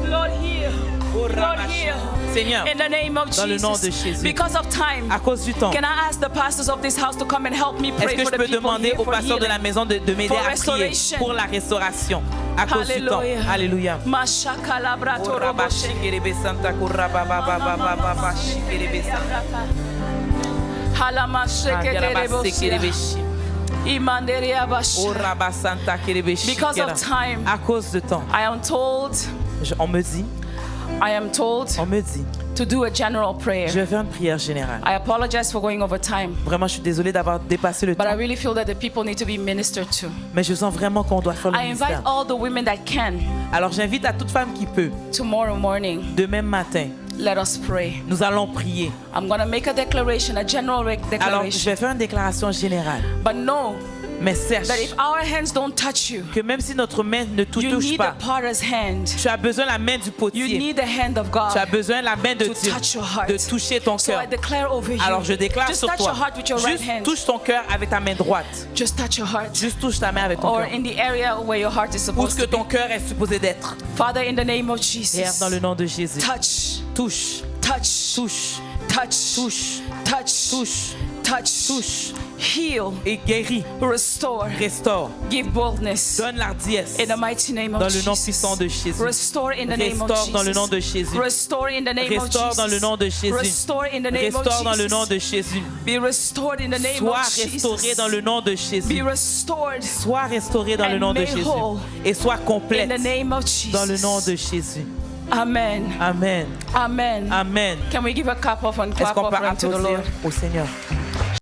Lord, heal. Lord, heal. Seigneur, In the name of dans le nom de Jesus. Jésus. Because of time, à cause du temps, can I ask the pastors of this house to come and help me est-ce pray que for je the peux people demander here au for pasteur de la healing? maison de m'aider For à prier restoration. pour la restauration à cause du temps? Hallelujah. Alléluia. Mashakalabratoroboshe. Halamasheketerebosia. Imanderiabashi. Because of time, À cause de temps, I am told, on me dit, to do a general prayer. je vais faire une prière générale. I apologize for going over time, Vraiment, je suis désolée d'avoir dépassé le but I temps, really feel that the people need to be ministered to. mais je sens vraiment qu'on doit faire le I invite ministère. all the women that can Alors, j'invite à toute femme qui peut, tomorrow morning, demain matin, let us pray. nous allons prier. I'm going to make a declaration, a general Alors, je declaration. vais faire une déclaration générale, But know mais sache that if our hands don't touch you, que même si notre main ne te you touche need pas, the potter's hand. tu as besoin de la main du You potier. need the hand of Tu as God besoin de la main de to Dieu, touch your heart. de toucher ton So cœur. I declare over you. Alors je déclare Just sur touch toi, your heart with your right juste hand. touche ton cœur avec ta main droite. Just touch your heart. Juste touche ta main avec ton Or cœur. in the area where your heart is Où supposed ce que to be. ton cœur est supposé d'être. Father, in the name of Père, Jesus, dans le nom de Jésus. touch, Touche, touch, touche, touch, touche, touch, touche, touch, touche heal, et guéris, restore, restaure, give boldness. donne l'ardiesse. In the mighty name of Dans le nom Jesus. puissant de Jésus. Restore in the name of Restaure Jesus. dans le nom de Jésus. Restore in the name of Restaure Jesus. dans le nom de Jésus. Restore in the name of Restaure dans le Jesus. nom de Jésus. Be restored in the name Sois of Jesus. restauré dans le nom de Be Jésus. restored Sois restauré dans le and nom de made Jésus. whole Et sois in complète the name of Jesus. dans le nom de Jésus. Amen. Amen. Amen. Amen. Can we give a clap off and Est-ce clap qu'on peut offering to the applaudir Lord? au Seigneur?